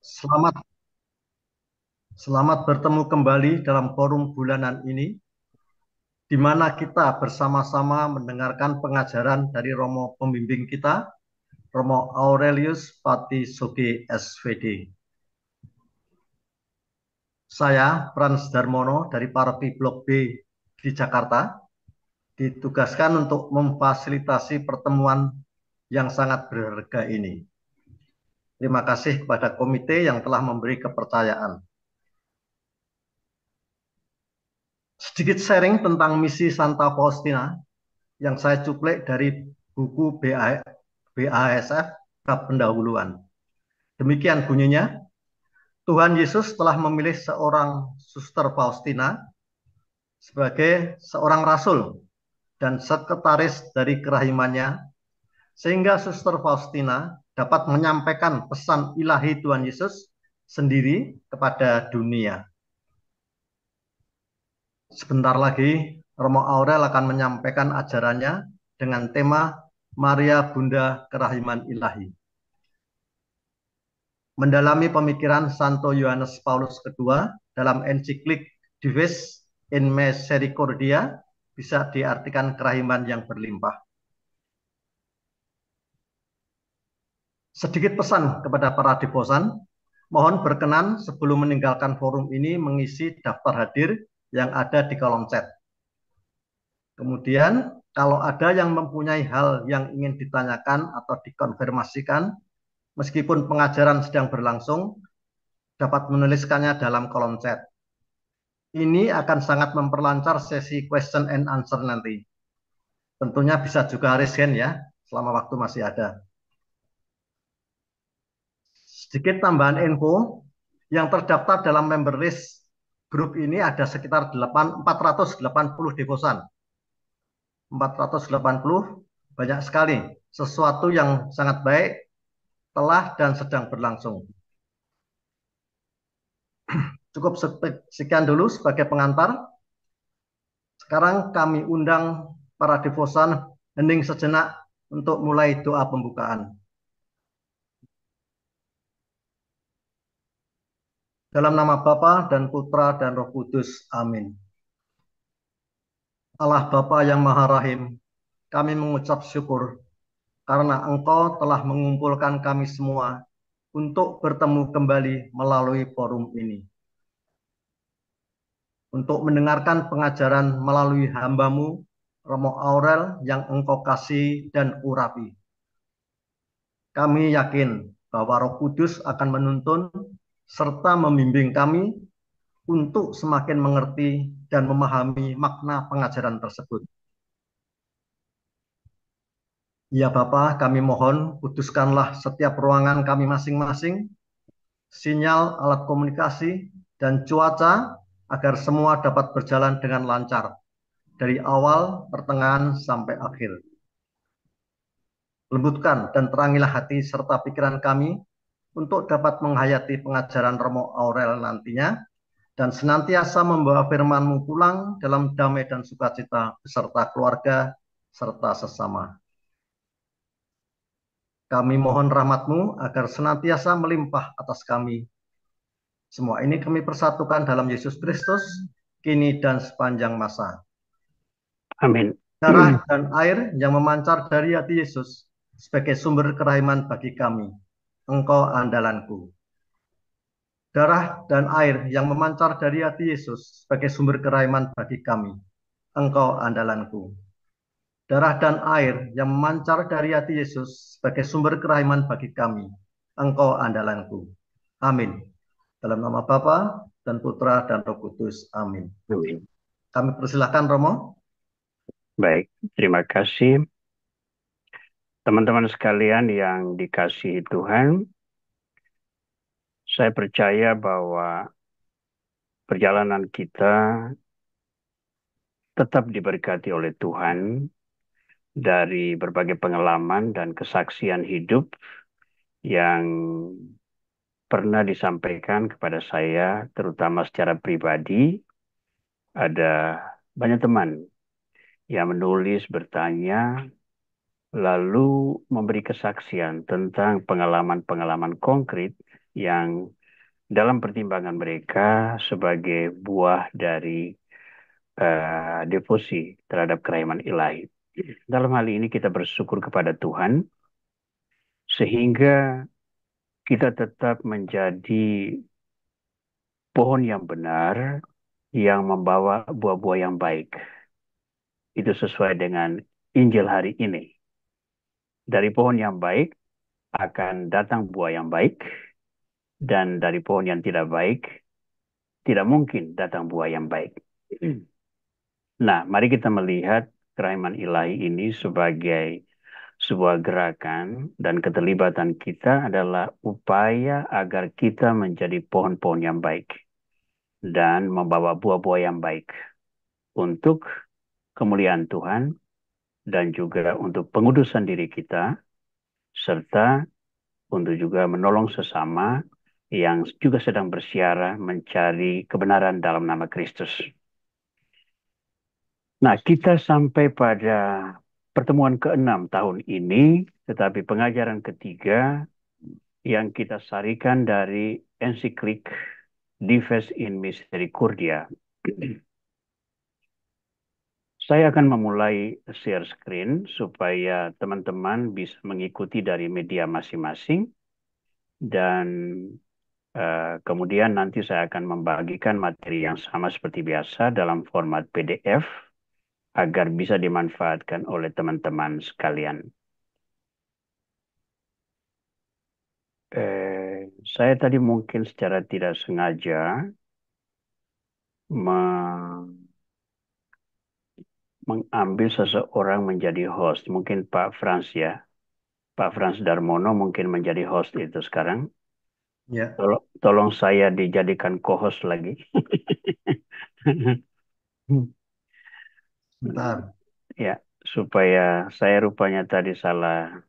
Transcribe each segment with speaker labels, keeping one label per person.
Speaker 1: Selamat, selamat bertemu kembali dalam forum bulanan ini, di mana kita bersama-sama mendengarkan pengajaran dari Romo pembimbing kita, Romo Aurelius Patisoge SVD. Saya, Frans Darmono dari Paroki Blok B di Jakarta, ditugaskan untuk memfasilitasi pertemuan yang sangat berharga ini. Terima kasih kepada komite yang telah memberi kepercayaan. Sedikit sharing tentang misi Santa Faustina yang saya cuplik dari buku BASF Bab Pendahuluan. Demikian bunyinya, Tuhan Yesus telah memilih seorang Suster Faustina sebagai seorang rasul dan sekretaris dari kerahimannya, sehingga Suster Faustina dapat menyampaikan pesan ilahi Tuhan Yesus sendiri kepada dunia. Sebentar lagi, Romo Aurel akan menyampaikan ajarannya dengan tema Maria Bunda Kerahiman Ilahi. Mendalami pemikiran Santo Yohanes Paulus II dalam ensiklik Dives in Misericordia bisa diartikan kerahiman yang berlimpah. Sedikit pesan kepada para devosan, mohon berkenan sebelum meninggalkan forum ini mengisi daftar hadir yang ada di kolom chat. Kemudian, kalau ada yang mempunyai hal yang ingin ditanyakan atau dikonfirmasikan, meskipun pengajaran sedang berlangsung, dapat menuliskannya dalam kolom chat. Ini akan sangat memperlancar sesi question and answer nanti. Tentunya bisa juga raise hand ya, selama waktu masih ada. Sedikit tambahan info, yang terdaftar dalam member list grup ini ada sekitar 480 devosan. 480 banyak sekali. Sesuatu yang sangat baik telah dan sedang berlangsung. Cukup sekian dulu sebagai pengantar. Sekarang kami undang para devosan hening sejenak untuk mulai doa pembukaan. Dalam nama Bapa dan Putra dan Roh Kudus. Amin. Allah Bapa yang Maha Rahim, kami mengucap syukur karena Engkau telah mengumpulkan kami semua untuk bertemu kembali melalui forum ini. Untuk mendengarkan pengajaran melalui hamba-Mu, Romo Aurel yang Engkau kasih dan urapi. Kami yakin bahwa Roh Kudus akan menuntun serta membimbing kami untuk semakin mengerti dan memahami makna pengajaran tersebut. Ya Bapa, kami mohon kuduskanlah setiap ruangan kami masing-masing, sinyal, alat komunikasi, dan cuaca agar semua dapat berjalan dengan lancar dari awal, pertengahan, sampai akhir. Lembutkan dan terangilah hati serta pikiran kami untuk dapat menghayati pengajaran Romo Aurel nantinya dan senantiasa membawa firman-Mu pulang dalam damai dan sukacita beserta keluarga serta sesama. Kami mohon rahmat-Mu agar senantiasa melimpah atas kami. Semua ini kami persatukan dalam Yesus Kristus, kini dan sepanjang masa.
Speaker 2: Amin.
Speaker 1: Darah dan air yang memancar dari hati Yesus sebagai sumber kerahiman bagi kami. Engkau andalanku. Darah dan air yang memancar dari hati Yesus sebagai sumber kerahiman bagi kami. Engkau andalanku. Darah dan air yang memancar dari hati Yesus sebagai sumber kerahiman bagi kami. Engkau andalanku. Amin. Dalam nama Bapa dan Putra dan Roh Kudus. Amin.
Speaker 2: Amin.
Speaker 1: Kami persilahkan Romo.
Speaker 2: Baik, terima kasih. Teman-teman sekalian yang dikasihi Tuhan, saya percaya bahwa perjalanan kita tetap diberkati oleh Tuhan dari berbagai pengalaman dan kesaksian hidup yang pernah disampaikan kepada saya, terutama secara pribadi. Ada banyak teman yang menulis, bertanya, lalu memberi kesaksian tentang pengalaman-pengalaman konkret yang dalam pertimbangan mereka sebagai buah dari devosi terhadap kerahiman ilahi. Dalam hal ini kita bersyukur kepada Tuhan sehingga kita tetap menjadi pohon yang benar yang membawa buah-buah yang baik. Itu sesuai dengan Injil hari ini. Dari pohon yang baik akan datang buah yang baik, dan dari pohon yang tidak baik tidak mungkin datang buah yang baik. Nah, mari kita melihat kerahiman ilahi ini sebagai sebuah gerakan, dan keterlibatan kita adalah upaya agar kita menjadi pohon-pohon yang baik dan membawa buah-buah yang baik untuk kemuliaan Tuhan dan juga untuk pengudusan diri kita, serta untuk juga menolong sesama yang juga sedang bersiara mencari kebenaran dalam nama Kristus. Nah, kita sampai pada pertemuan ke-6 tahun ini, tetapi pengajaran ketiga yang kita sarikan dari ensiklik Dives in Misericordia. Saya akan memulai share screen supaya teman-teman bisa mengikuti dari media masing-masing, dan kemudian nanti saya akan membagikan materi yang sama seperti biasa dalam format PDF agar bisa dimanfaatkan oleh teman-teman sekalian. Saya tadi mungkin secara tidak sengaja mengambil seseorang menjadi host. Mungkin Pak Frans ya. Pak Frans Darmono mungkin menjadi host itu sekarang.
Speaker 1: Ya,
Speaker 2: Tolong saya dijadikan co-host lagi.
Speaker 1: bentar.
Speaker 2: Ya, supaya saya rupanya tadi salah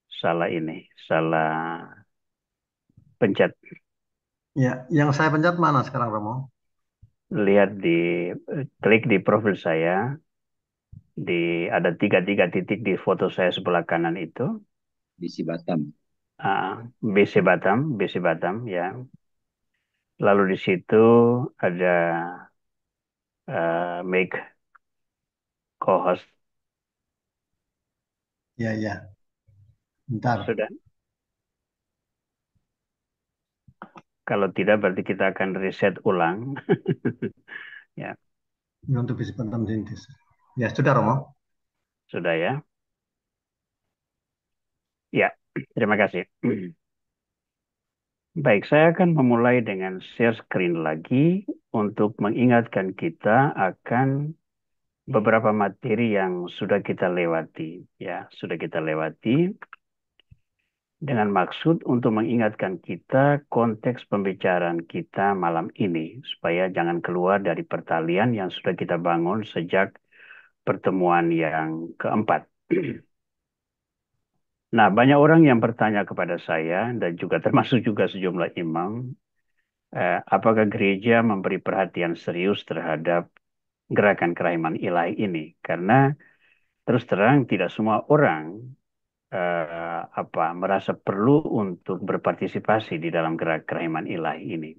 Speaker 2: salah ini, salah pencet.
Speaker 1: Ya, yang saya pencet mana sekarang, Romo?
Speaker 2: Lihat klik di profil saya, ada tiga titik di foto saya sebelah kanan itu.
Speaker 3: Bisi Batam.
Speaker 2: BC Batam ya. Lalu di situ ada make co-host.
Speaker 1: Ya, ya. Bentar.
Speaker 2: Sudah. Kalau tidak berarti kita akan reset ulang. Ya,
Speaker 1: Ini untuk bisa Batam Sintis. Ya, sudah, Romo.
Speaker 2: sudah ya. Ya, terima kasih. Baik, saya akan memulai dengan share screen lagi untuk mengingatkan kita akan beberapa materi yang sudah kita lewati. Ya, sudah kita lewati dengan maksud untuk mengingatkan kita konteks pembicaraan kita malam ini, supaya jangan keluar dari pertalian yang sudah kita bangun sejak pertemuan yang keempat. Nah, banyak orang yang bertanya kepada saya, dan juga termasuk juga sejumlah imam, apakah gereja memberi perhatian serius terhadap gerakan kerahiman ilahi ini? Karena terus terang tidak semua orang merasa perlu untuk berpartisipasi di dalam gerak kerahiman ilahi ini.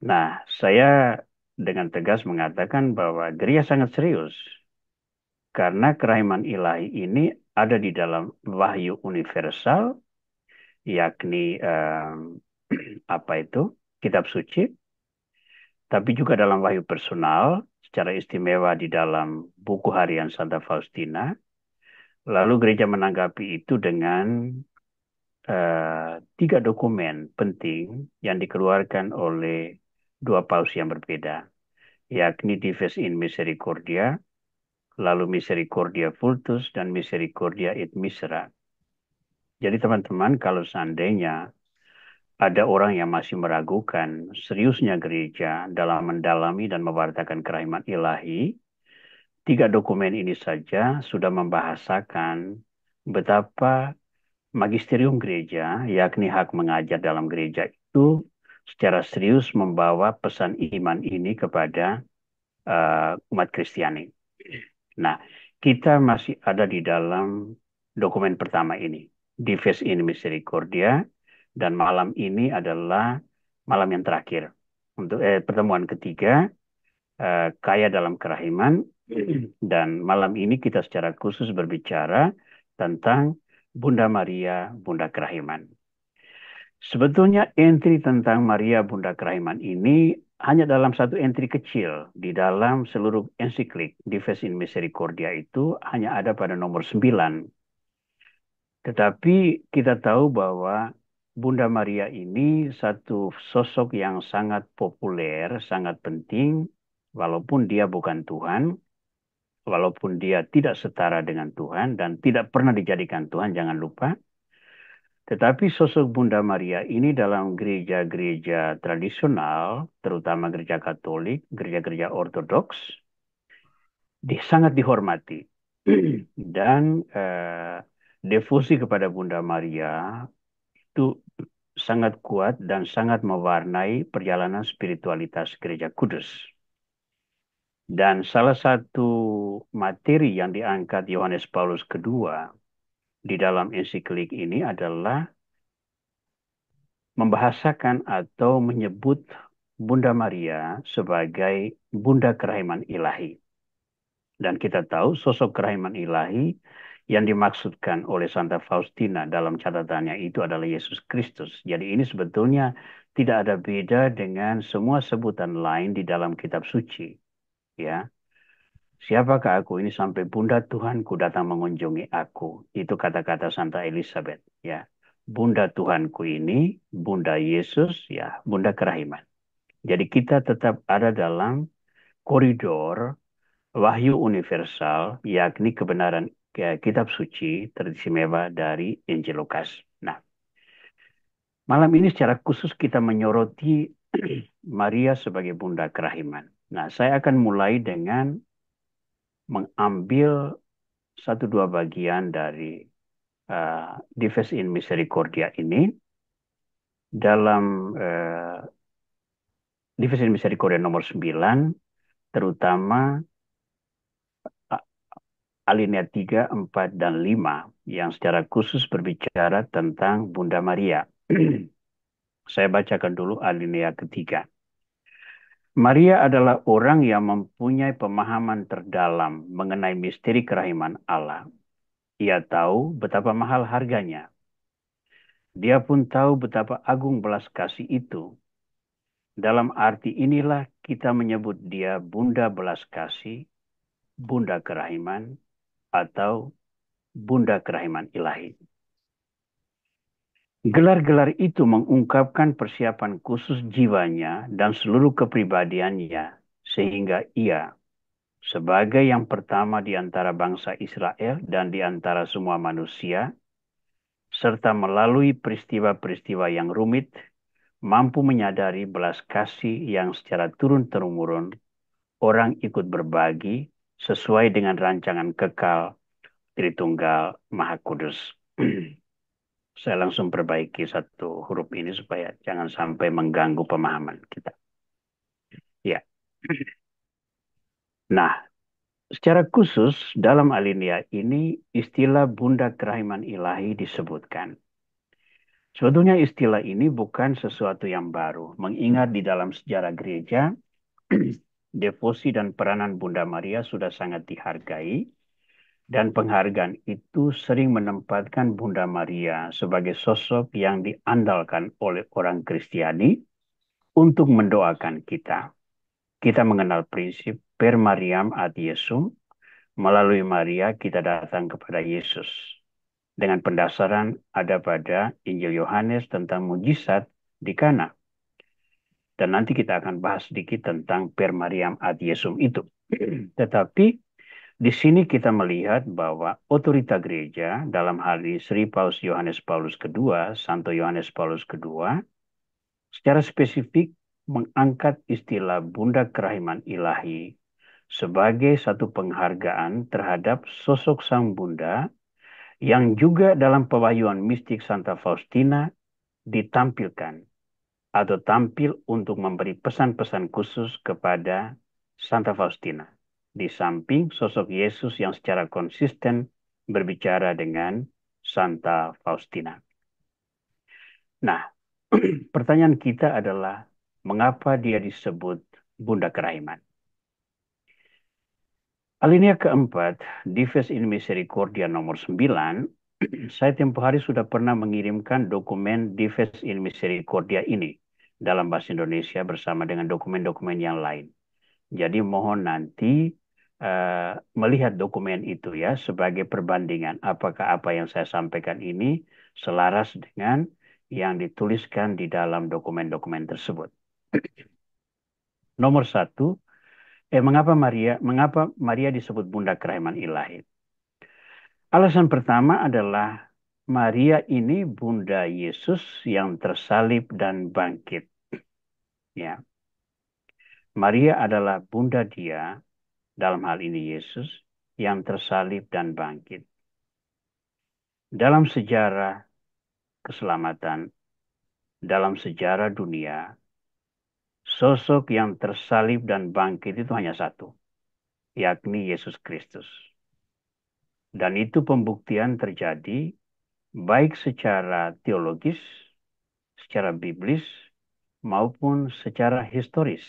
Speaker 2: Nah, saya dengan tegas mengatakan bahwa gereja sangat serius karena kerahiman ilahi ini ada di dalam wahyu universal, yakni apa itu? Kitab suci, tapi juga dalam wahyu personal, secara istimewa di dalam buku harian Santa Faustina. Lalu gereja menanggapi itu dengan tiga dokumen penting yang dikeluarkan oleh dua paus yang berbeda, yakni Dives in Misericordia, lalu Misericordia Vultus, dan Misericordia et Misera. Jadi teman-teman, kalau seandainya ada orang yang masih meragukan seriusnya gereja dalam mendalami dan mewartakan kerahiman ilahi, tiga dokumen ini saja sudah membahasakan betapa magisterium gereja, yakni hak mengajar dalam gereja itu secara serius membawa pesan iman ini kepada umat Kristiani. Nah, kita masih ada di dalam dokumen pertama ini, Dives in Misericordia, Dan malam ini adalah malam yang terakhir. Untuk pertemuan ketiga, kaya dalam kerahiman. Dan malam ini kita secara khusus berbicara tentang Bunda Maria, Bunda Kerahiman. Sebetulnya entry tentang Maria Bunda Kerahiman ini hanya dalam satu entry kecil di dalam seluruh ensiklik Dives in Misericordia itu hanya ada pada nomor 9. Tetapi kita tahu bahwa Bunda Maria ini satu sosok yang sangat populer, sangat penting, walaupun dia bukan Tuhan, walaupun dia tidak setara dengan Tuhan dan tidak pernah dijadikan Tuhan, jangan lupa. Tetapi sosok Bunda Maria ini dalam gereja-gereja tradisional, terutama gereja Katolik, gereja-gereja Ortodoks, sangat dihormati. Dan devosi kepada Bunda Maria itu sangat kuat dan sangat mewarnai perjalanan spiritualitas Gereja Kudus. Dan salah satu materi yang diangkat Yohanes Paulus II di dalam ensiklik ini adalah membahasakan atau menyebut Bunda Maria sebagai Bunda Kerahiman Ilahi. Dan kita tahu sosok kerahiman ilahi yang dimaksudkan oleh Santa Faustina dalam catatannya itu adalah Yesus Kristus. Jadi ini sebetulnya tidak ada beda dengan semua sebutan lain di dalam kitab suci. Ya, siapakah aku ini sampai Bunda Tuhanku datang mengunjungi aku? Itu kata-kata Santa Elizabeth. Ya, Bunda Tuhanku ini, Bunda Yesus, ya, Bunda Kerahiman. Jadi kita tetap ada dalam koridor wahyu universal, yakni kebenaran kitab suci teristimewa dari Injil Lukas. Nah, malam ini secara khusus kita menyoroti Maria sebagai Bunda Kerahiman. Nah, saya akan mulai dengan mengambil satu dua bagian dari Dives in Misericordia ini dalam Dives in Misericordia nomor 9, terutama alinea 3, 4, dan 5 yang secara khusus berbicara tentang Bunda Maria. Saya bacakan dulu alinea ketiga. Maria adalah orang yang mempunyai pemahaman terdalam mengenai misteri kerahiman Allah. Ia tahu betapa mahal harganya. Dia pun tahu betapa agung belas kasih itu. Dalam arti inilah kita menyebut dia Bunda belas kasih, Bunda kerahiman, atau Bunda Kerahiman Ilahi. Gelar-gelar itu mengungkapkan persiapan khusus jiwanya dan seluruh kepribadiannya, sehingga ia, sebagai yang pertama di antara bangsa Israel dan di antara semua manusia, serta melalui peristiwa-peristiwa yang rumit, mampu menyadari belas kasih yang secara turun-temurun orang ikut berbagi sesuai dengan rancangan kekal Tritunggal Maha Kudus. Saya langsung perbaiki satu huruf ini supaya jangan sampai mengganggu pemahaman kita. Ya. Nah, secara khusus dalam alinea ini istilah Bunda Kerahiman Ilahi disebutkan. Sebetulnya istilah ini bukan sesuatu yang baru. Mengingat di dalam sejarah gereja, devosi dan peranan Bunda Maria sudah sangat dihargai. Dan penghargaan itu sering menempatkan Bunda Maria sebagai sosok yang diandalkan oleh orang Kristiani untuk mendoakan kita. Kita mengenal prinsip per Mariam ad Jesum, melalui Maria kita datang kepada Yesus. Dengan pendasaran ada pada Injil Yohanes tentang mujizat di Kana. Dan nanti kita akan bahas sedikit tentang per Mariam ad Jesum itu. Tetapi di sini kita melihat bahwa otorita gereja dalam hal ini Sri Paus Yohanes Paulus II, Santo Yohanes Paulus II, secara spesifik mengangkat istilah Bunda Kerahiman Ilahi sebagai satu penghargaan terhadap sosok Sang Bunda yang juga dalam pewahyuan mistik Santa Faustina ditampilkan atau tampil untuk memberi pesan-pesan khusus kepada Santa Faustina. Di samping sosok Yesus yang secara konsisten berbicara dengan Santa Faustina. Nah, pertanyaan kita adalah mengapa dia disebut Bunda Kerahiman? Alinea keempat, Dives in Misericordia nomor 9, saya tempo hari sudah pernah mengirimkan dokumen Dives in Misericordia ini dalam bahasa Indonesia bersama dengan dokumen-dokumen yang lain. Jadi mohon nanti melihat dokumen itu ya sebagai perbandingan apakah apa yang saya sampaikan ini selaras dengan yang dituliskan di dalam dokumen-dokumen tersebut. Nomor satu, mengapa Maria disebut Bunda Kerahiman Ilahi? Alasan pertama adalah Maria ini Bunda Yesus yang tersalib dan bangkit. Ya, Maria adalah Bunda Dia, dalam hal ini Yesus, yang tersalib dan bangkit. Dalam sejarah keselamatan, dalam sejarah dunia, sosok yang tersalib dan bangkit itu hanya satu, yakni Yesus Kristus. Dan itu pembuktian terjadi baik secara teologis, secara biblis, maupun secara historis.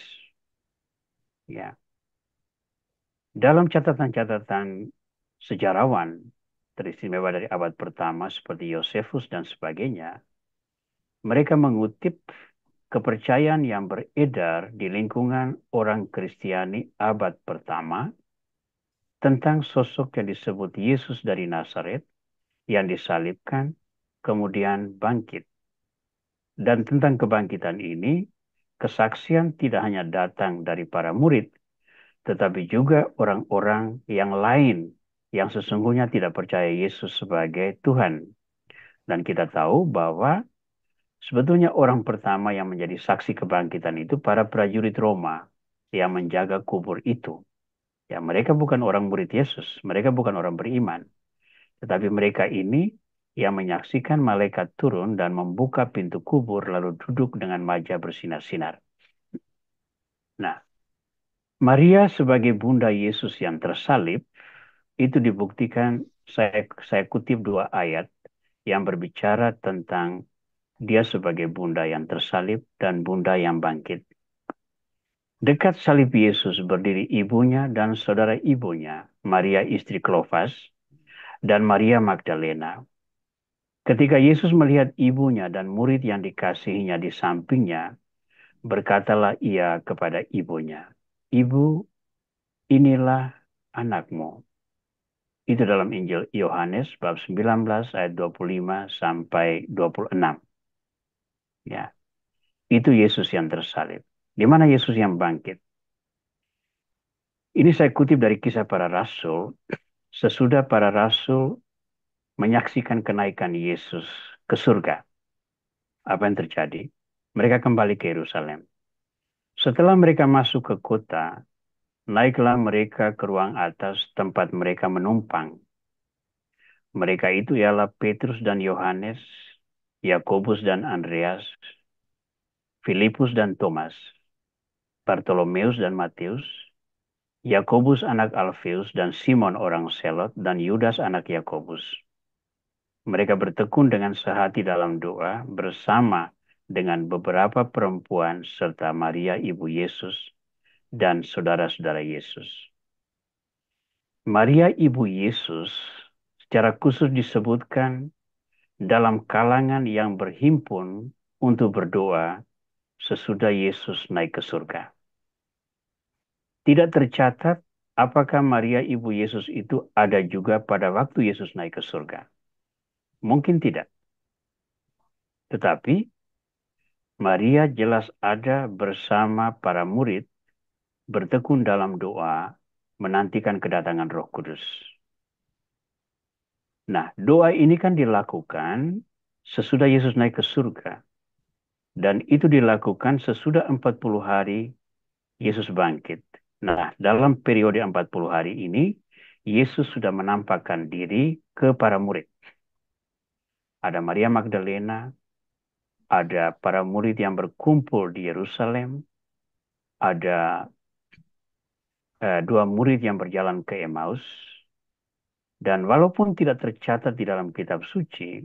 Speaker 2: Ya. Dalam catatan-catatan sejarawan, teristimewa dari abad pertama seperti Yosefus dan sebagainya, mereka mengutip kepercayaan yang beredar di lingkungan orang Kristiani abad pertama tentang sosok yang disebut Yesus dari Nazaret yang disalibkan, kemudian bangkit. Dan tentang kebangkitan ini, kesaksian tidak hanya datang dari para murid, tetapi juga orang-orang yang lain yang sesungguhnya tidak percaya Yesus sebagai Tuhan. Dan kita tahu bahwa sebetulnya orang pertama yang menjadi saksi kebangkitan itu para prajurit Roma yang menjaga kubur itu. Ya, mereka bukan orang murid Yesus, mereka bukan orang beriman, tetapi mereka ini yang menyaksikan malaikat turun dan membuka pintu kubur lalu duduk dengan wajah bersinar-sinar. Nah, Maria sebagai Bunda Yesus yang tersalib itu dibuktikan saya kutip dua ayat yang berbicara tentang dia sebagai bunda yang tersalib dan bunda yang bangkit. Dekat salib Yesus berdiri ibunya dan saudara ibunya, Maria istri Klofas dan Maria Magdalena. Ketika Yesus melihat ibunya dan murid yang dikasihinya di sampingnya, berkatalah ia kepada ibunya, "Ibu, inilah anakmu." Itu dalam Injil Yohanes bab 19 ayat 25 sampai 26. Ya, itu Yesus yang tersalib. Di mana Yesus yang bangkit? Ini saya kutip dari Kisah Para Rasul. Sesudah para rasul menyaksikan kenaikan Yesus ke surga, apa yang terjadi? Mereka kembali ke Yerusalem. Setelah mereka masuk ke kota, naiklah mereka ke ruang atas tempat mereka menumpang. Mereka itu ialah Petrus dan Yohanes, Yakobus dan Andreas, Filipus dan Thomas, Bartolomeus dan Matius, Yakobus anak Alfeus dan Simon orang Selot dan Yudas anak Yakobus. Mereka bertekun dengan sehati dalam doa bersama dengan beberapa perempuan serta Maria ibu Yesus dan saudara-saudara Yesus. Maria ibu Yesus secara khusus disebutkan dalam kalangan yang berhimpun untuk berdoa sesudah Yesus naik ke surga. Tidak tercatat apakah Maria ibu Yesus itu ada juga pada waktu Yesus naik ke surga. Mungkin tidak. Tetapi Maria jelas ada bersama para murid bertekun dalam doa menantikan kedatangan Roh Kudus. Nah, doa ini kan dilakukan sesudah Yesus naik ke surga. Dan itu dilakukan sesudah 40 hari Yesus bangkit. Nah, dalam periode 40 hari ini, Yesus sudah menampakkan diri ke para murid. Ada Maria Magdalena, ada para murid yang berkumpul di Yerusalem, ada dua murid yang berjalan ke Emmaus, dan walaupun tidak tercatat di dalam kitab suci,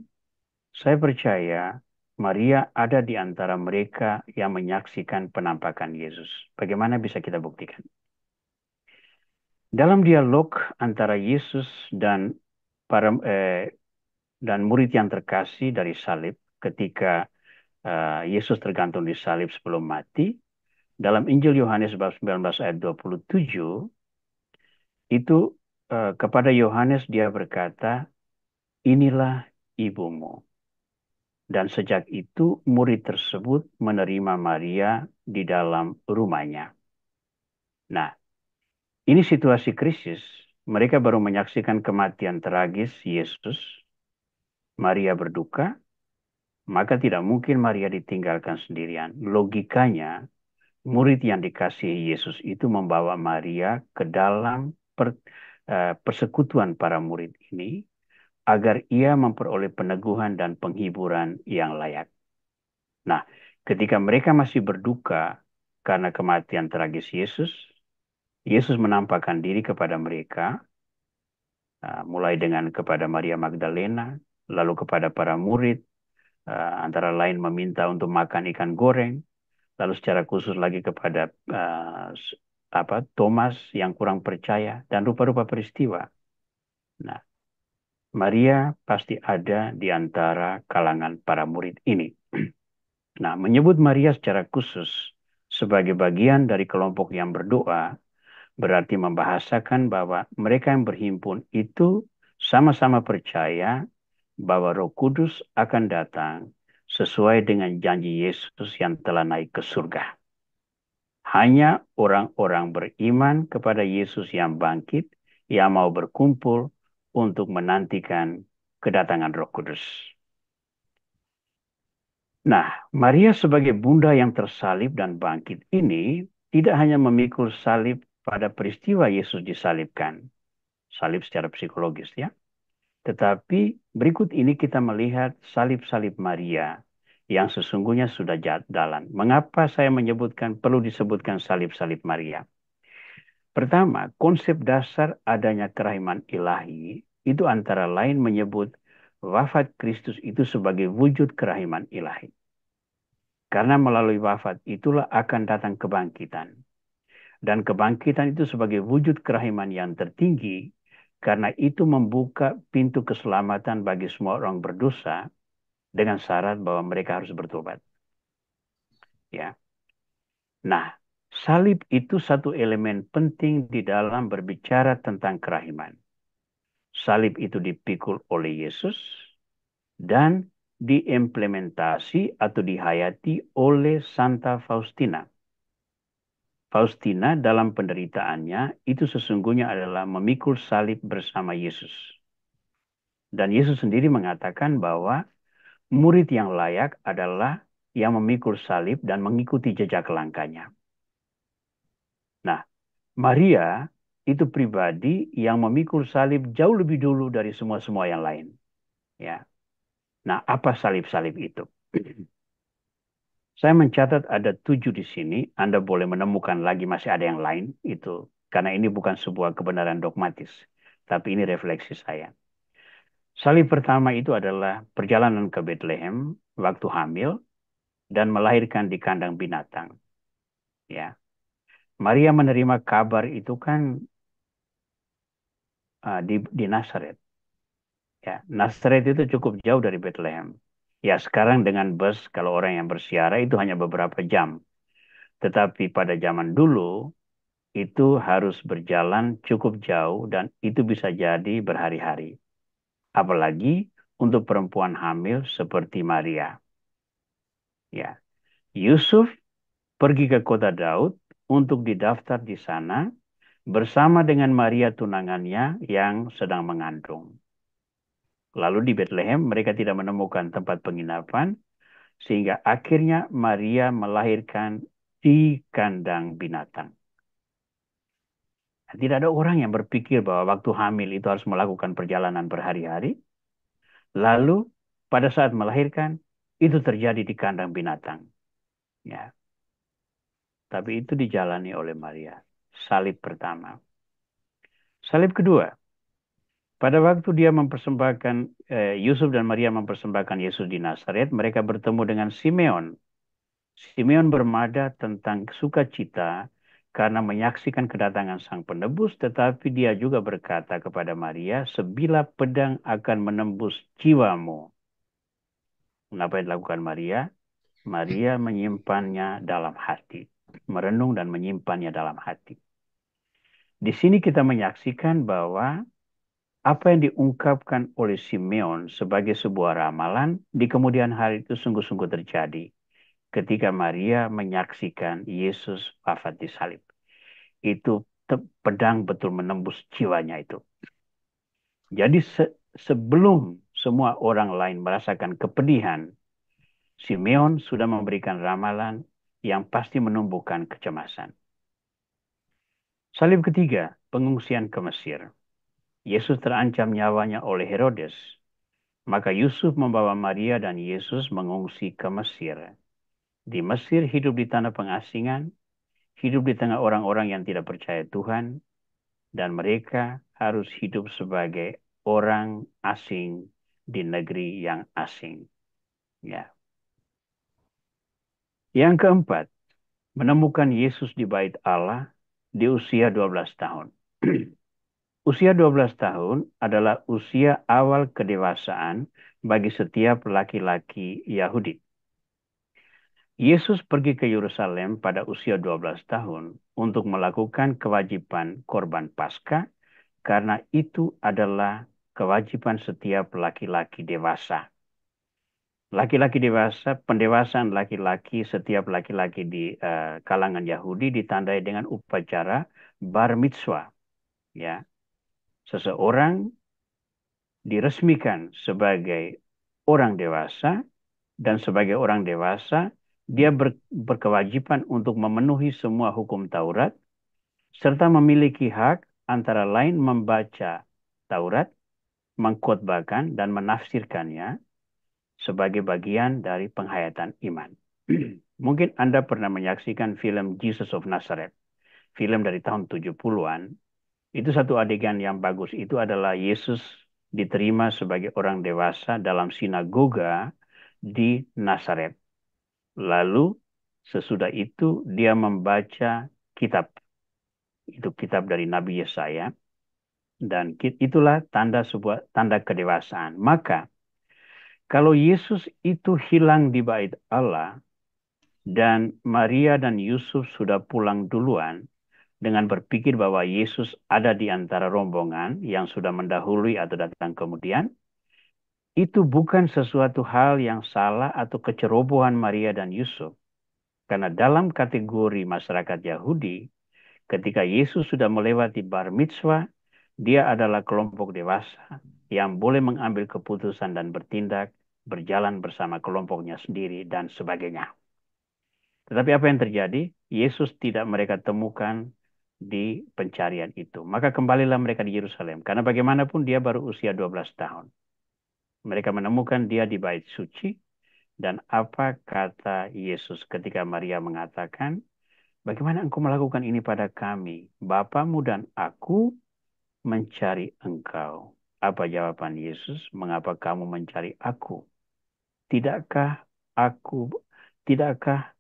Speaker 2: saya percaya Maria ada di antara mereka yang menyaksikan penampakan Yesus. Bagaimana bisa kita buktikan? Dalam dialog antara Yesus dan para dan murid yang terkasih dari salib ketika Yesus tergantung di salib sebelum mati, dalam Injil Yohanes bab 19 ayat 27, itu kepada Yohanes dia berkata, inilah ibumu. Dan sejak itu murid tersebut menerima Maria di dalam rumahnya. Nah, ini situasi krisis. Mereka baru menyaksikan kematian tragis Yesus. Maria berduka, maka tidak mungkin Maria ditinggalkan sendirian. Logikanya, murid yang dikasihi Yesus itu membawa Maria ke dalam persekutuan para murid ini agar ia memperoleh peneguhan dan penghiburan yang layak. Nah, ketika mereka masih berduka karena kematian tragis Yesus, Yesus menampakkan diri kepada mereka, mulai dengan kepada Maria Magdalena, lalu kepada para murid, antara lain meminta untuk makan ikan goreng, lalu secara khusus lagi kepada Thomas yang kurang percaya, dan rupa-rupa peristiwa. Nah, Maria pasti ada di antara kalangan para murid ini. Nah, menyebut Maria secara khusus sebagai bagian dari kelompok yang berdoa berarti membahasakan bahwa mereka yang berhimpun itu sama-sama percaya bahwa Roh Kudus akan datang sesuai dengan janji Yesus yang telah naik ke surga. Hanya orang-orang beriman kepada Yesus yang bangkit yang mau berkumpul untuk menantikan kedatangan Roh Kudus. Nah, Maria sebagai bunda yang tersalib dan bangkit ini tidak hanya memikul salib pada peristiwa Yesus disalibkan, salib secara psikologis ya, tetapi berikut ini kita melihat salib-salib Maria yang sesungguhnya sudah jalan. Mengapa saya menyebutkan perlu disebutkan salib-salib Maria? Pertama, konsep dasar adanya kerahiman ilahi itu antara lain menyebut wafat Kristus itu sebagai wujud kerahiman ilahi. Karena melalui wafat itulah akan datang kebangkitan. Dan kebangkitan itu sebagai wujud kerahiman yang tertinggi, karena itu membuka pintu keselamatan bagi semua orang berdosa dengan syarat bahwa mereka harus bertobat. Ya. Nah, salib itu satu elemen penting di dalam berbicara tentang kerahiman. Salib itu dipikul oleh Yesus dan diimplementasi atau dihayati oleh Santa Faustina. Faustina dalam penderitaannya itu sesungguhnya adalah memikul salib bersama Yesus. Dan Yesus sendiri mengatakan bahwa murid yang layak adalah yang memikul salib dan mengikuti jejak langkahnya. Nah, Maria itu pribadi yang memikul salib jauh lebih dulu dari semua-semua yang lain. Ya. Nah, apa salib-salib itu? Saya mencatat ada 7 di sini. Anda boleh menemukan lagi masih ada yang lain. Itu karena ini bukan sebuah kebenaran dogmatis. Tapi ini refleksi saya. Salib pertama itu adalah perjalanan ke Bethlehem waktu hamil dan melahirkan di kandang binatang. Ya, Maria menerima kabar itu kan di Nazaret. Ya, Nazaret itu cukup jauh dari Bethlehem. Ya, sekarang dengan bus kalau orang yang bersiara itu hanya beberapa jam. Tetapi pada zaman dulu itu harus berjalan cukup jauh dan itu bisa jadi berhari-hari. Apalagi untuk perempuan hamil seperti Maria. Ya, Yusuf pergi ke kota Daud untuk didaftar di sana bersama dengan Maria tunangannya yang sedang mengandung. Lalu di Bethlehem mereka tidak menemukan tempat penginapan sehingga akhirnya Maria melahirkan di kandang binatang. Tidak ada orang yang berpikir bahwa waktu hamil itu harus melakukan perjalanan berhari-hari. Lalu pada saat melahirkan itu terjadi di kandang binatang. Ya. Tapi itu dijalani oleh Maria. Salib pertama. Salib kedua. Pada waktu dia mempersembahkan Yusuf dan Maria mempersembahkan Yesus di Nazaret, mereka bertemu dengan Simeon. Simeon bermada tentang sukacita karena menyaksikan kedatangan Sang Penebus, tetapi dia juga berkata kepada Maria, "Sebilah pedang akan menembus jiwamu." Apa yang dilakukan Maria? Maria menyimpannya dalam hati, merenung dan menyimpannya dalam hati. Di sini kita menyaksikan bahwa apa yang diungkapkan oleh Simeon sebagai sebuah ramalan di kemudian hari itu sungguh-sungguh terjadi ketika Maria menyaksikan Yesus wafat di salib. Itu pedang betul menembus jiwanya itu. Jadi sebelum semua orang lain merasakan kepedihan, Simeon sudah memberikan ramalan yang pasti menumbuhkan kecemasan. Salib ketiga, pengungsian ke Mesir. Yesus terancam nyawanya oleh Herodes. Maka Yusuf membawa Maria dan Yesus mengungsi ke Mesir. Di Mesir hidup di tanah pengasingan, hidup di tengah orang-orang yang tidak percaya Tuhan, dan mereka harus hidup sebagai orang asing di negeri yang asing. Ya. Yang keempat, menemukan Yesus di bait Allah di usia 12 tahun. Usia 12 tahun adalah usia awal kedewasaan bagi setiap laki-laki Yahudi. Yesus pergi ke Yerusalem pada usia 12 tahun untuk melakukan kewajiban korban Paskah karena itu adalah kewajiban setiap laki-laki dewasa. Laki-laki dewasa, pendewasaan laki-laki, setiap laki-laki di kalangan Yahudi ditandai dengan upacara bar mitzvah. Ya, seseorang diresmikan sebagai orang dewasa dan sebagai orang dewasa dia berkewajiban untuk memenuhi semua hukum Taurat serta memiliki hak antara lain membaca Taurat, mengkhotbahkan dan menafsirkannya sebagai bagian dari penghayatan iman. Mungkin Anda pernah menyaksikan film Jesus of Nazareth, film dari tahun 70-an. Itu satu adegan yang bagus. Itu adalah Yesus diterima sebagai orang dewasa dalam sinagoga di Nazaret. Lalu sesudah itu dia membaca kitab. Itu kitab dari Nabi Yesaya. Dan itulah tanda kedewasaan. Maka kalau Yesus itu hilang di bait Allah dan Maria dan Yusuf sudah pulang duluan dengan berpikir bahwa Yesus ada di antara rombongan yang sudah mendahului atau datang kemudian, itu bukan sesuatu hal yang salah atau kecerobohan Maria dan Yusuf. Karena dalam kategori masyarakat Yahudi, ketika Yesus sudah melewati bar mitzvah, dia adalah kelompok dewasa yang boleh mengambil keputusan dan bertindak, berjalan bersama kelompoknya sendiri, dan sebagainya. Tetapi apa yang terjadi? Yesus tidak mereka temukan di pencarian itu. Maka kembalilah mereka di Yerusalem. Karena bagaimanapun dia baru usia 12 tahun. Mereka menemukan dia di bait suci. Dan apa kata Yesus ketika Maria mengatakan, bagaimana engkau melakukan ini pada kami? Bapamu dan aku mencari engkau. Apa jawaban Yesus? Mengapa kamu mencari aku? Tidakkah aku, tidakkah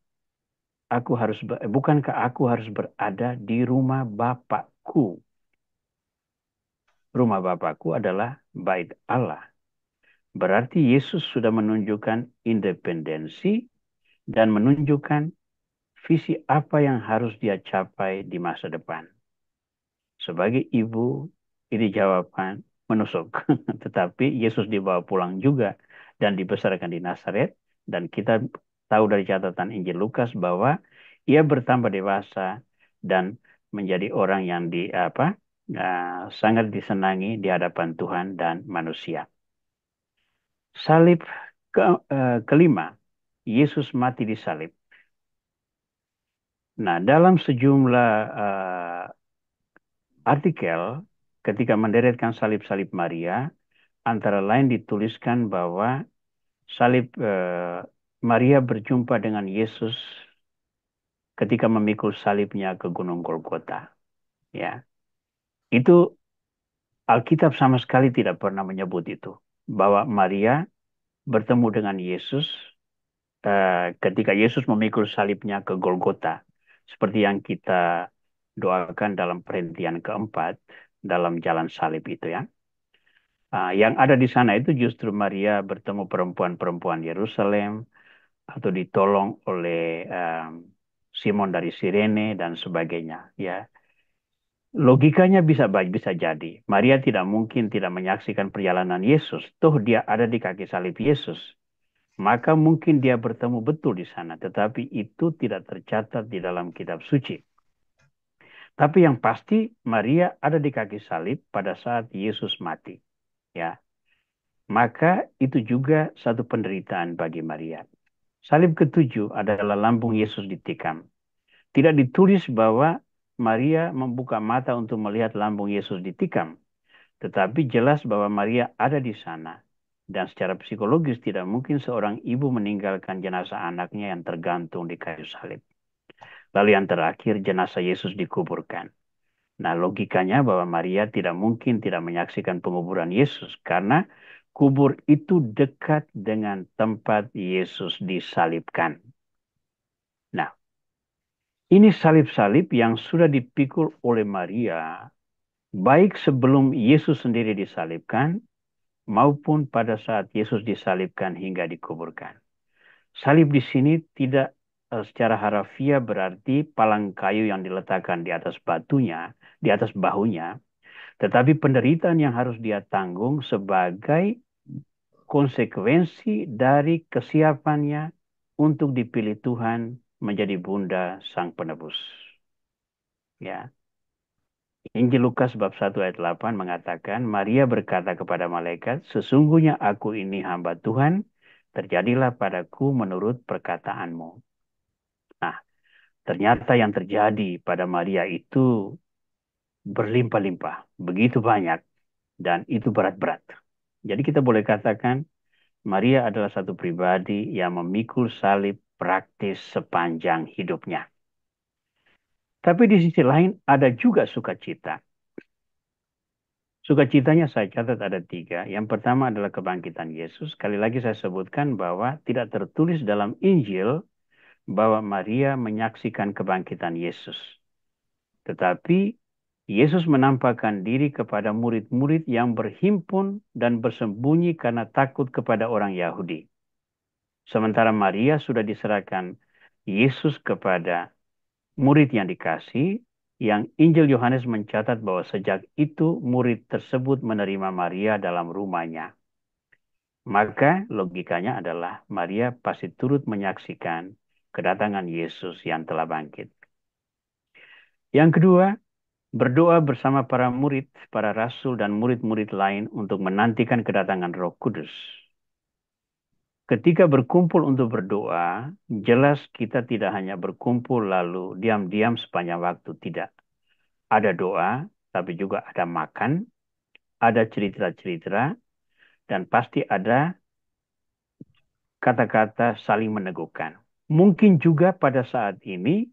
Speaker 2: bukankah aku harus berada di rumah Bapakku? Rumah Bapakku adalah bait Allah. Berarti Yesus sudah menunjukkan independensi dan menunjukkan visi apa yang harus dia capai di masa depan. Sebagai ibu, ini jawaban menusuk. Tetapi Yesus dibawa pulang juga dan dibesarkan di Nazaret. Dan kita tahu dari catatan Injil Lukas bahwa ia bertambah dewasa dan menjadi orang yang sangat disenangi di hadapan Tuhan dan manusia. Salib kelima, Yesus mati di salib. Nah, dalam sejumlah artikel ketika menderetkan salib-salib Maria, antara lain dituliskan bahwa salib Maria berjumpa dengan Yesus ketika memikul salibnya ke Gunung Golgota. Ya, itu Alkitab sama sekali tidak pernah menyebut itu. Bahwa Maria bertemu dengan Yesus ketika Yesus memikul salibnya ke Golgota. Seperti yang kita doakan dalam perhentian keempat dalam jalan salib itu ya. Yang ada di sana itu justru Maria bertemu perempuan-perempuan Yerusalem atau ditolong oleh Simon dari Sirene dan sebagainya ya. Logikanya bisa baik, bisa jadi. Maria tidak mungkin tidak menyaksikan perjalanan Yesus. Toh dia ada di kaki salib Yesus. Maka mungkin dia bertemu betul di sana. Tetapi itu tidak tercatat di dalam kitab suci. Tapi yang pasti Maria ada di kaki salib pada saat Yesus mati. Ya, maka itu juga satu penderitaan bagi Maria. Salib ketujuh adalah lambung Yesus ditikam. Tidak ditulis bahwa Maria membuka mata untuk melihat lambung Yesus ditikam. Tetapi jelas bahwa Maria ada di sana. Dan secara psikologis tidak mungkin seorang ibu meninggalkan jenazah anaknya yang tergantung di kayu salib. Lalu yang terakhir jenazah Yesus dikuburkan. Nah logikanya bahwa Maria tidak mungkin tidak menyaksikan penguburan Yesus. Karena kubur itu dekat dengan tempat Yesus disalibkan. Nah ini salib-salib yang sudah dipikul oleh Maria. Baik sebelum Yesus sendiri disalibkan maupun pada saat Yesus disalibkan hingga dikuburkan. Salib di sini tidak secara harafiah berarti palang kayu yang diletakkan di atas batunya, di atas bahunya, tetapi penderitaan yang harus dia tanggung sebagai konsekuensi dari kesiapannya untuk dipilih Tuhan menjadi bunda sang penebus. Ya. Injil Lukas bab 1 ayat 8 mengatakan, Maria berkata kepada malaikat, sesungguhnya aku ini hamba Tuhan, terjadilah padaku menurut perkataanmu. Nah, ternyata yang terjadi pada Maria itu berlimpah-limpah, begitu banyak, dan itu berat-berat. Jadi kita boleh katakan, Maria adalah satu pribadi yang memikul salib praktis sepanjang hidupnya. Tapi di sisi lain ada juga sukacita. Sukacitanya saya catat ada 3. Yang pertama adalah kebangkitan Yesus. Sekali lagi saya sebutkan bahwa tidak tertulis dalam Injil bahwa Maria menyaksikan kebangkitan Yesus. Tetapi Yesus menampakkan diri kepada murid-murid yang berhimpun dan bersembunyi karena takut kepada orang Yahudi. Sementara Maria sudah diserahkan Yesus kepada murid yang dikasih, yang Injil Yohanes mencatat bahwa sejak itu murid tersebut menerima Maria dalam rumahnya. Maka logikanya adalah Maria pasti turut menyaksikan kedatangan Yesus yang telah bangkit. Yang kedua, berdoa bersama para murid, para rasul dan murid-murid lain untuk menantikan kedatangan Roh Kudus. Ketika berkumpul untuk berdoa, jelas kita tidak hanya berkumpul lalu diam-diam sepanjang waktu, tidak. Ada doa, tapi juga ada makan, ada cerita-cerita, dan pasti ada kata-kata saling meneguhkan. Mungkin juga pada saat ini,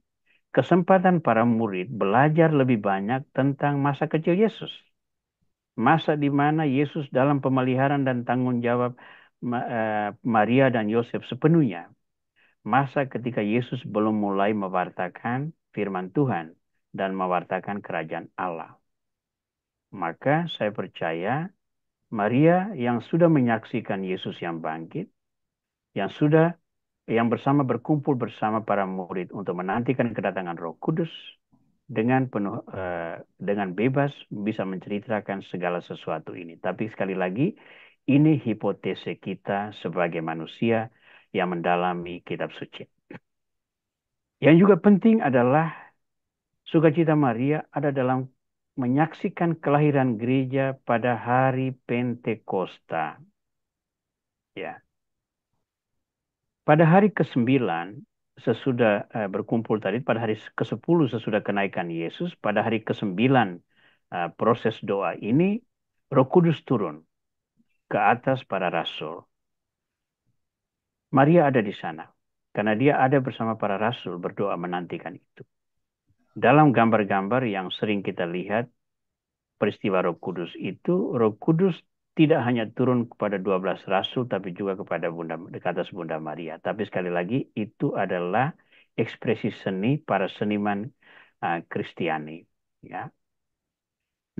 Speaker 2: kesempatan para murid belajar lebih banyak tentang masa kecil Yesus. Masa di mana Yesus dalam pemeliharaan dan tanggung jawab Maria dan Yosef sepenuhnya. Masa ketika Yesus belum mulai mewartakan firman Tuhan dan mewartakan kerajaan Allah. Maka saya percaya Maria yang sudah menyaksikan Yesus yang bangkit, yang bersama berkumpul bersama para murid untuk menantikan kedatangan Roh Kudus dengan bebas bisa menceritakan segala sesuatu ini. Tapi sekali lagi, ini hipotese kita sebagai manusia yang mendalami kitab suci. Yang juga penting adalah sukacita Maria ada dalam menyaksikan kelahiran gereja pada hari Pentakosta. Ya. Pada hari ke-9 sesudah berkumpul tadi, pada hari ke-10 sesudah kenaikan Yesus, pada hari ke-9 proses doa ini, Roh Kudus turun ke atas para rasul. Maria ada di sana, karena dia ada bersama para rasul berdoa menantikan itu. Dalam gambar-gambar yang sering kita lihat, peristiwa Roh Kudus itu, Roh Kudus tidak hanya turun kepada 12 rasul, tapi juga kepada ke atas Bunda Maria. Tapi sekali lagi, itu adalah ekspresi seni para seniman Kristiani. Ya.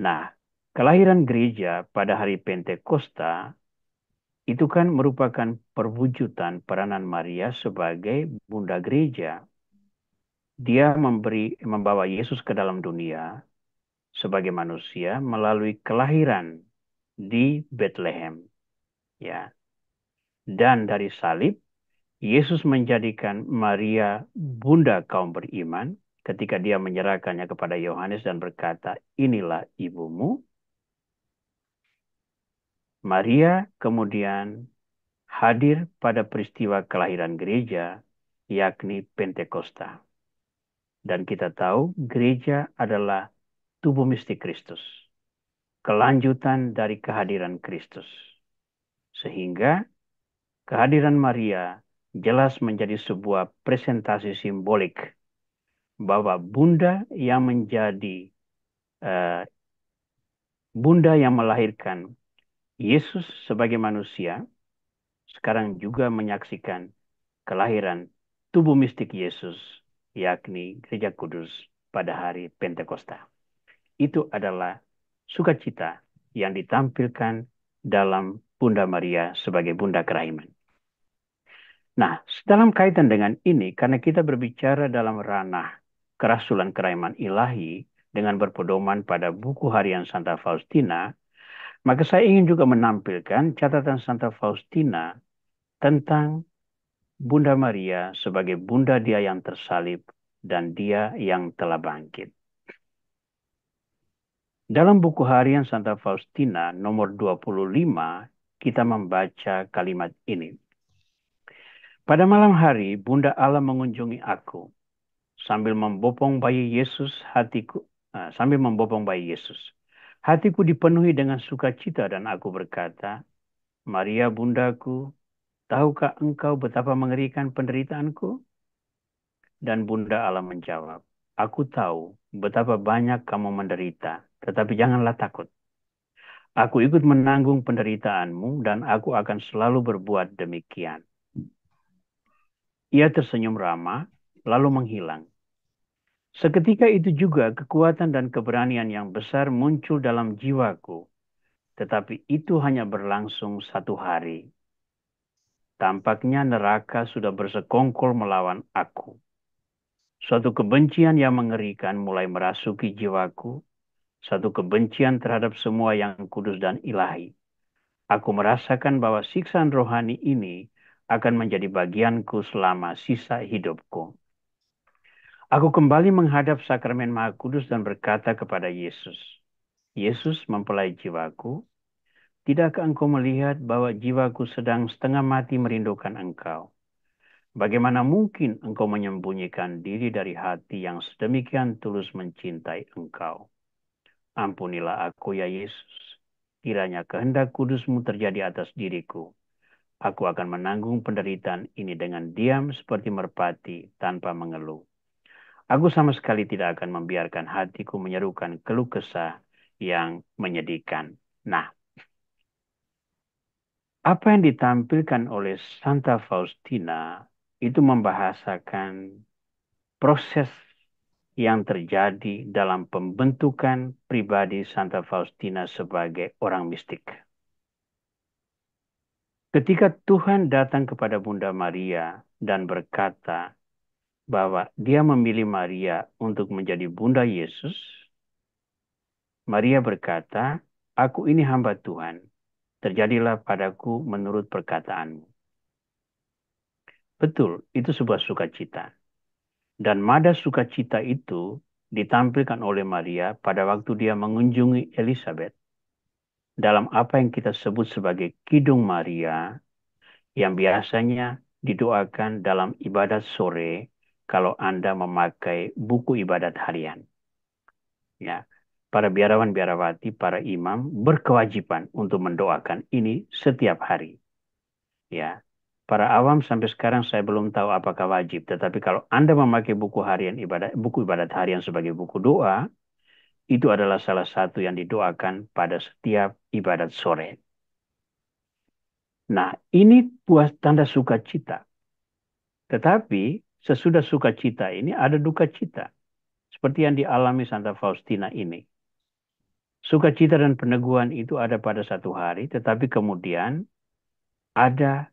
Speaker 2: Nah, kelahiran gereja pada hari Pentakosta itu kan merupakan perwujudan peranan Maria sebagai Bunda Gereja. Dia membawa Yesus ke dalam dunia sebagai manusia melalui kelahiran di Bethlehem, ya. Dan dari salib, Yesus menjadikan Maria bunda kaum beriman ketika dia menyerahkannya kepada Yohanes dan berkata, inilah ibumu. Maria kemudian hadir pada peristiwa kelahiran gereja, yakni Pentakosta. Dan kita tahu gereja adalah tubuh mistik Kristus, kelanjutan dari kehadiran Kristus. Sehingga kehadiran Maria jelas menjadi sebuah presentasi simbolik bahwa bunda yang menjadi bunda yang melahirkan Yesus sebagai manusia sekarang juga menyaksikan kelahiran tubuh mistik Yesus, yakni Gereja Kudus pada hari Pentakosta. Itu adalah sukacita yang ditampilkan dalam Bunda Maria sebagai Bunda Kerahiman. Nah, dalam kaitan dengan ini, karena kita berbicara dalam ranah kerasulan kerahiman ilahi dengan berpedoman pada buku harian Santa Faustina, maka saya ingin juga menampilkan catatan Santa Faustina tentang Bunda Maria sebagai Bunda Dia yang tersalib dan Dia yang telah bangkit. Dalam buku harian Santa Faustina nomor 25, kita membaca kalimat ini. Pada malam hari, Bunda Allah mengunjungi aku sambil membopong bayi Yesus. Hatiku dipenuhi dengan sukacita dan aku berkata, Maria bundaku, tahukah engkau betapa mengerikan penderitaanku? Dan Bunda Allah menjawab, aku tahu betapa banyak kamu menderita, tetapi janganlah takut. Aku ikut menanggung penderitaanmu dan aku akan selalu berbuat demikian. Ia tersenyum ramah, lalu menghilang. Seketika itu juga kekuatan dan keberanian yang besar muncul dalam jiwaku. Tetapi itu hanya berlangsung 1 hari. Tampaknya neraka sudah bersekongkol melawan aku. Suatu kebencian yang mengerikan mulai merasuki jiwaku. Suatu kebencian terhadap semua yang kudus dan ilahi. Aku merasakan bahwa siksaan rohani ini akan menjadi bagianku selama sisa hidupku. Aku kembali menghadap sakramen Maha Kudus dan berkata kepada Yesus, Yesus mempelai jiwaku, tidakkah engkau melihat bahwa jiwaku sedang setengah mati merindukan engkau? Bagaimana mungkin engkau menyembunyikan diri dari hati yang sedemikian tulus mencintai engkau? Ampunilah aku ya Yesus, kiranya kehendak kudusmu terjadi atas diriku. Aku akan menanggung penderitaan ini dengan diam seperti merpati tanpa mengeluh. Aku sama sekali tidak akan membiarkan hatiku menyerukan keluh kesah yang menyedihkan. Nah, apa yang ditampilkan oleh Santa Faustina itu membahasakan proses yang terjadi dalam pembentukan pribadi Santa Faustina sebagai orang mistik. Ketika Tuhan datang kepada Bunda Maria dan berkata bahwa dia memilih Maria untuk menjadi Bunda Yesus, Maria berkata, aku ini hamba Tuhan, terjadilah padaku menurut perkataanmu. Betul, itu sebuah sukacita. Dan nada sukacita itu ditampilkan oleh Maria pada waktu dia mengunjungi Elizabeth. Dalam apa yang kita sebut sebagai Kidung Maria, yang biasanya didoakan dalam ibadat sore kalau Anda memakai buku ibadat harian. Ya, para biarawan-biarawati, para imam berkewajiban untuk mendoakan ini setiap hari. Ya, para awam sampai sekarang saya belum tahu apakah wajib, tetapi kalau Anda memakai buku ibadat harian sebagai buku doa, itu adalah salah satu yang didoakan pada setiap ibadat sore. Nah, ini buah tanda sukacita. Tetapi sesudah sukacita ini ada duka cita. Seperti yang dialami Santa Faustina ini. Sukacita dan peneguhan itu ada pada satu hari, tetapi kemudian ada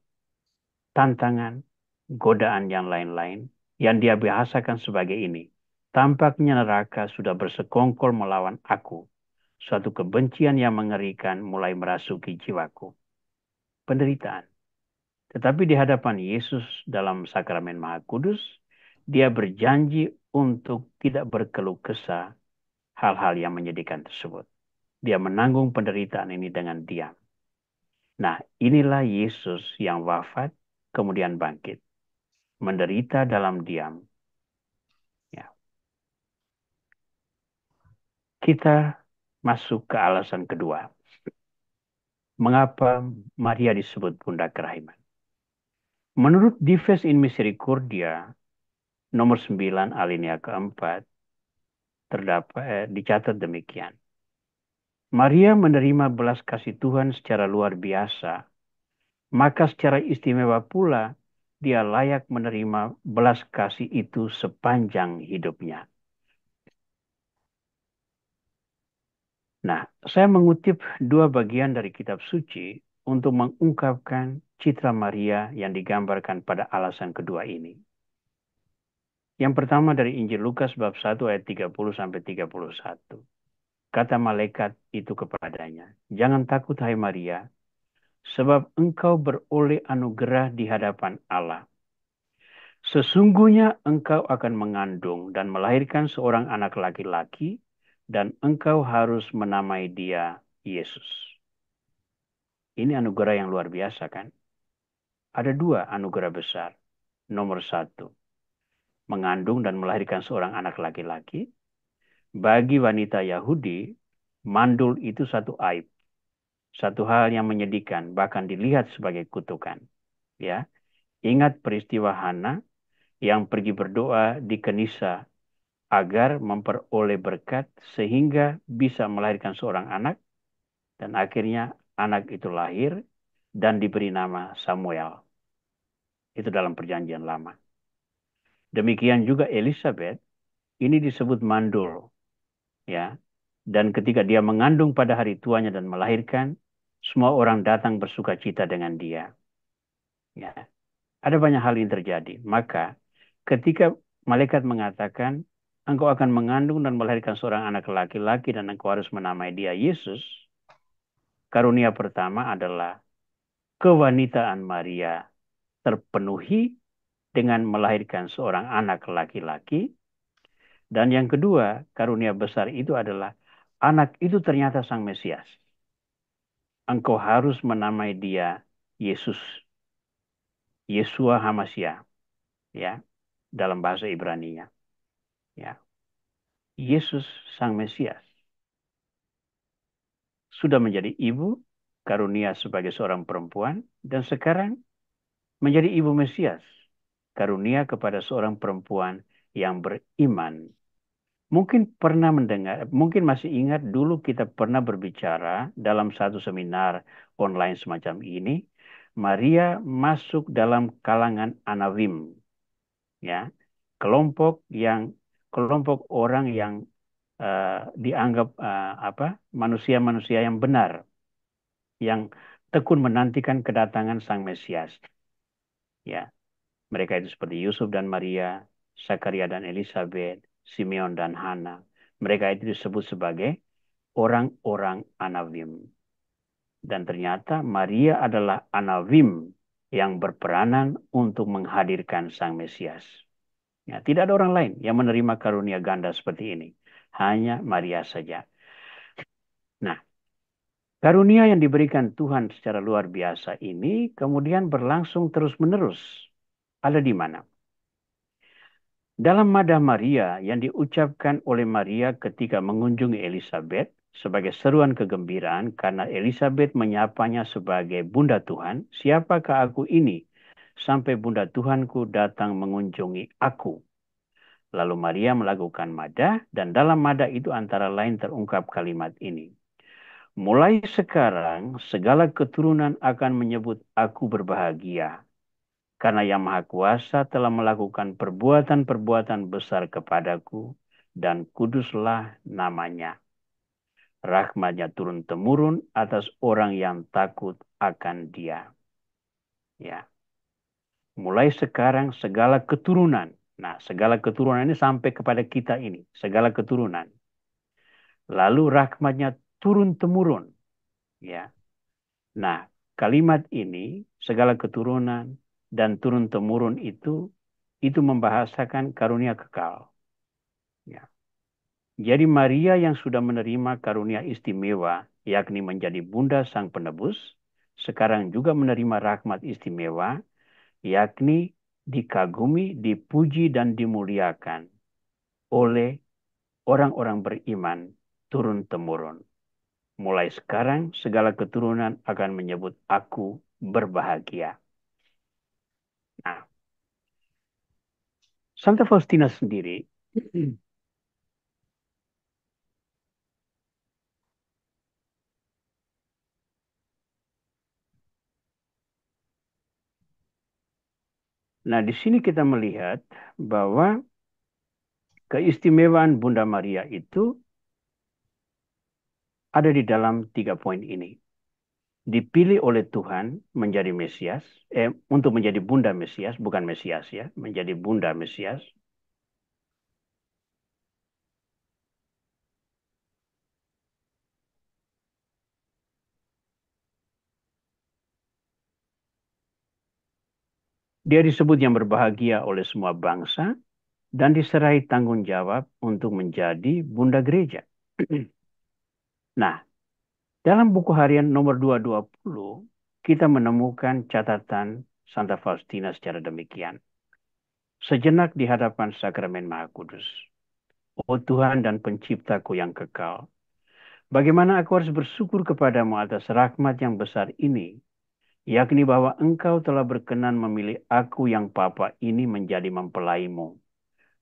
Speaker 2: tantangan, godaan yang lain-lain yang dia bahasakan sebagai ini. Tampaknya neraka sudah bersekongkol melawan aku. Suatu kebencian yang mengerikan mulai merasuki jiwaku. Penderitaan. Tetapi di hadapan Yesus dalam sakramen Maha Kudus, dia berjanji untuk tidak berkeluh kesah hal-hal yang menyedihkan tersebut. Dia menanggung penderitaan ini dengan diam. Nah, inilah Yesus yang wafat, kemudian bangkit. Menderita dalam diam. Ya. Kita masuk ke alasan kedua. Mengapa Maria disebut Bunda Kerahiman? Menurut Dives in Misericordia, nomor 9 alinea keempat, dicatat demikian. Maria menerima belas kasih Tuhan secara luar biasa, maka secara istimewa pula dia layak menerima belas kasih itu sepanjang hidupnya. Nah, saya mengutip dua bagian dari kitab suci untuk mengungkapkan citra Maria yang digambarkan pada alasan kedua ini. Yang pertama dari Injil Lukas bab 1 ayat 30-31. Kata malaikat itu kepadanya, "Jangan takut hai Maria, sebab engkau beroleh anugerah di hadapan Allah. Sesungguhnya engkau akan mengandung dan melahirkan seorang anak laki-laki, dan engkau harus menamai dia Yesus." Ini anugerah yang luar biasa kan? Ada dua anugerah besar. Nomor satu, mengandung dan melahirkan seorang anak laki-laki. Bagi wanita Yahudi, mandul itu satu aib. Satu hal yang menyedihkan, bahkan dilihat sebagai kutukan. Ya, ingat peristiwa Hana yang pergi berdoa di Kenisa agar memperoleh berkat sehingga bisa melahirkan seorang anak, dan akhirnya anak itu lahir dan diberi nama Samuel. Itu dalam perjanjian lama. Demikian juga Elizabeth, ini disebut mandul. Ya, dan ketika dia mengandung pada hari tuanya dan melahirkan, semua orang datang bersuka cita dengan dia. Ya, ada banyak hal yang terjadi. Maka ketika malaikat mengatakan, engkau akan mengandung dan melahirkan seorang anak laki-laki dan engkau harus menamai dia Yesus, karunia pertama adalah kewanitaan Maria terpenuhi dengan melahirkan seorang anak laki-laki. Dan yang kedua, karunia besar itu adalah anak itu ternyata Sang Mesias. Engkau harus menamai dia Yesus. Yeshua Hamashiach, ya, dalam bahasa Ibrani-nya. Ya. Yesus Sang Mesias sudah menjadi ibu, karunia sebagai seorang perempuan, dan sekarang menjadi ibu Mesias, karunia kepada seorang perempuan yang beriman. Mungkin pernah mendengar, mungkin masih ingat dulu kita pernah berbicara dalam satu seminar online semacam ini, Maria masuk dalam kalangan Anawim, ya, kelompok orang yang dianggap manusia-manusia yang benar, yang tekun menantikan kedatangan Sang Mesias. Ya, mereka itu seperti Yusuf dan Maria, Zakaria dan Elizabeth, Simeon dan Hana. Mereka itu disebut sebagai orang-orang Anawim. Dan ternyata Maria adalah Anawim yang berperanan untuk menghadirkan Sang Mesias. Ya, tidak ada orang lain yang menerima karunia ganda seperti ini. Hanya Maria saja. Nah, karunia yang diberikan Tuhan secara luar biasa ini kemudian berlangsung terus-menerus. Ada di mana? Dalam Madah Maria yang diucapkan oleh Maria ketika mengunjungi Elizabeth sebagai seruan kegembiraan karena Elizabeth menyapanya sebagai Bunda Tuhan, siapakah aku ini sampai Bunda Tuhanku datang mengunjungi aku? Lalu Maria melakukan mada, dan dalam mada itu antara lain terungkap kalimat ini. Mulai sekarang, segala keturunan akan menyebut aku berbahagia, karena Yang Maha Kuasa telah melakukan perbuatan-perbuatan besar kepadaku, dan kuduslah namanya. Rahmatnya turun-temurun atas orang yang takut akan Dia. Ya. Mulai sekarang segala keturunan. Nah, segala keturunan ini sampai kepada kita ini. Segala keturunan. Lalu rahmatnya turun-temurun. Ya. Nah, kalimat ini, segala keturunan dan turun-temurun itu membahasakan karunia kekal. Ya. Jadi Maria yang sudah menerima karunia istimewa, yakni menjadi bunda sang penebus, sekarang juga menerima rahmat istimewa, yakni dikagumi, dipuji, dan dimuliakan oleh orang-orang beriman turun-temurun. Mulai sekarang, segala keturunan akan menyebut aku berbahagia. Nah, Santa Faustina sendiri, nah di sini kita melihat bahwa keistimewaan Bunda Maria itu ada di dalam 3 poin ini. Dipilih oleh Tuhan menjadi Mesias, untuk menjadi Bunda Mesias, bukan Mesias ya, menjadi Bunda Mesias. Dia disebut yang berbahagia oleh semua bangsa dan diserai tanggung jawab untuk menjadi Bunda Gereja. Nah, dalam buku harian nomor 220, kita menemukan catatan Santa Faustina secara demikian. Sejenak di hadapan sakramen Maha Kudus. Oh Tuhan dan penciptaku yang kekal, bagaimana aku harus bersyukur kepadamu atas rahmat yang besar ini, yakni bahwa engkau telah berkenan memilih aku yang papa ini menjadi mempelaimu,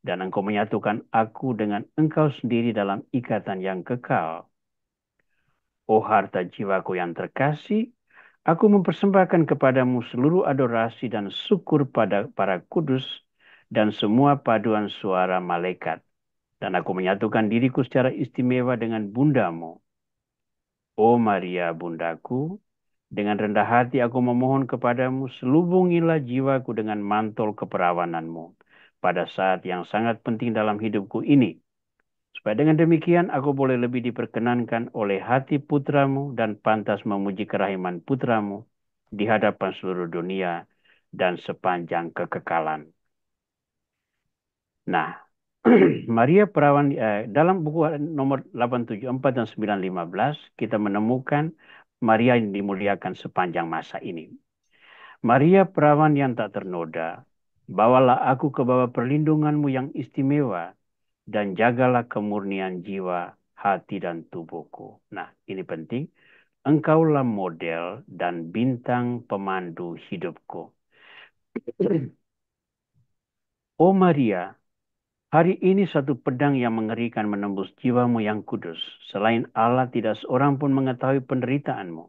Speaker 2: dan engkau menyatukan aku dengan engkau sendiri dalam ikatan yang kekal. Oh harta jiwaku yang terkasih, aku mempersembahkan kepadamu seluruh adorasi dan syukur pada para kudus dan semua paduan suara malaikat. Dan aku menyatukan diriku secara istimewa dengan bundamu. Oh Maria bundaku, dengan rendah hati aku memohon kepadamu, selubungilah jiwaku dengan mantel keperawananmu pada saat yang sangat penting dalam hidupku ini. Supaya dengan demikian aku boleh lebih diperkenankan oleh hati putramu dan pantas memuji kerahiman putramu di hadapan seluruh dunia dan sepanjang kekekalan. Nah, Maria Perawan dalam buku nomor 874 dan 915 kita menemukan Maria yang dimuliakan sepanjang masa ini. Maria Perawan yang tak ternoda, bawalah aku ke bawah perlindunganmu yang istimewa dan jagalah kemurnian jiwa, hati, dan tubuhku. Nah, ini penting. Engkaulah model dan bintang pemandu hidupku. Oh Maria, hari ini satu pedang yang mengerikan menembus jiwamu yang kudus. Selain Allah, tidak seorang pun mengetahui penderitaanmu.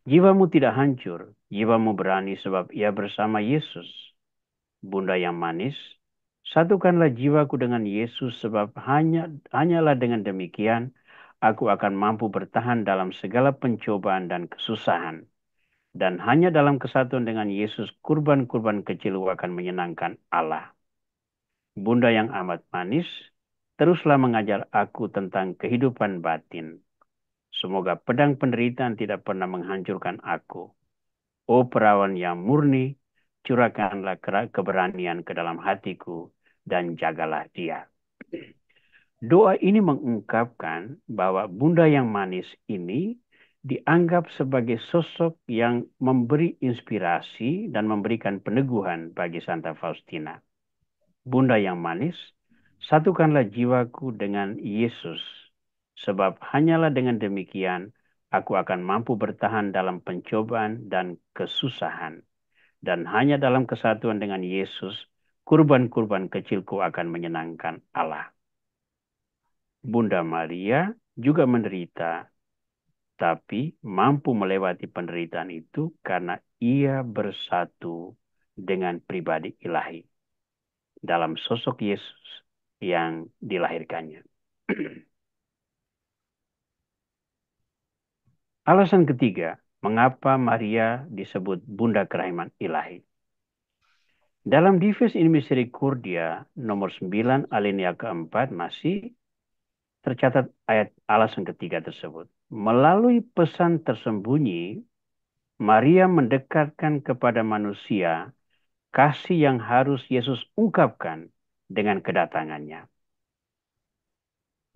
Speaker 2: Jiwamu tidak hancur, jiwamu berani sebab ia bersama Yesus. Bunda yang manis, satukanlah jiwaku dengan Yesus sebab hanyalah dengan demikian aku akan mampu bertahan dalam segala pencobaan dan kesusahan. Dan hanya dalam kesatuan dengan Yesus, kurban-kurban kecil akan menyenangkan Allah. Bunda yang amat manis, teruslah mengajar aku tentang kehidupan batin. Semoga pedang penderitaan tidak pernah menghancurkan aku. Oh perawan yang murni, curahkanlah keberanian ke dalam hatiku dan jagalah dia. Doa ini mengungkapkan bahwa Bunda yang manis ini dianggap sebagai sosok yang memberi inspirasi dan memberikan peneguhan bagi Santa Faustina. Bunda yang manis, satukanlah jiwaku dengan Yesus, sebab hanyalah dengan demikian aku akan mampu bertahan dalam pencobaan dan kesusahan. Dan hanya dalam kesatuan dengan Yesus, kurban-kurban kecilku akan menyenangkan Allah. Bunda Maria juga menderita, tapi mampu melewati penderitaan itu karena ia bersatu dengan pribadi ilahi dalam sosok Yesus yang dilahirkannya. Alasan ketiga, mengapa Maria disebut Bunda Kerahiman Ilahi. Dalam Dives in Misericordia nomor 9 alinea keempat masih tercatat ayat alasan ketiga tersebut. Melalui pesan tersembunyi, Maria mendekatkan kepada manusia kasih yang harus Yesus ungkapkan dengan kedatangannya.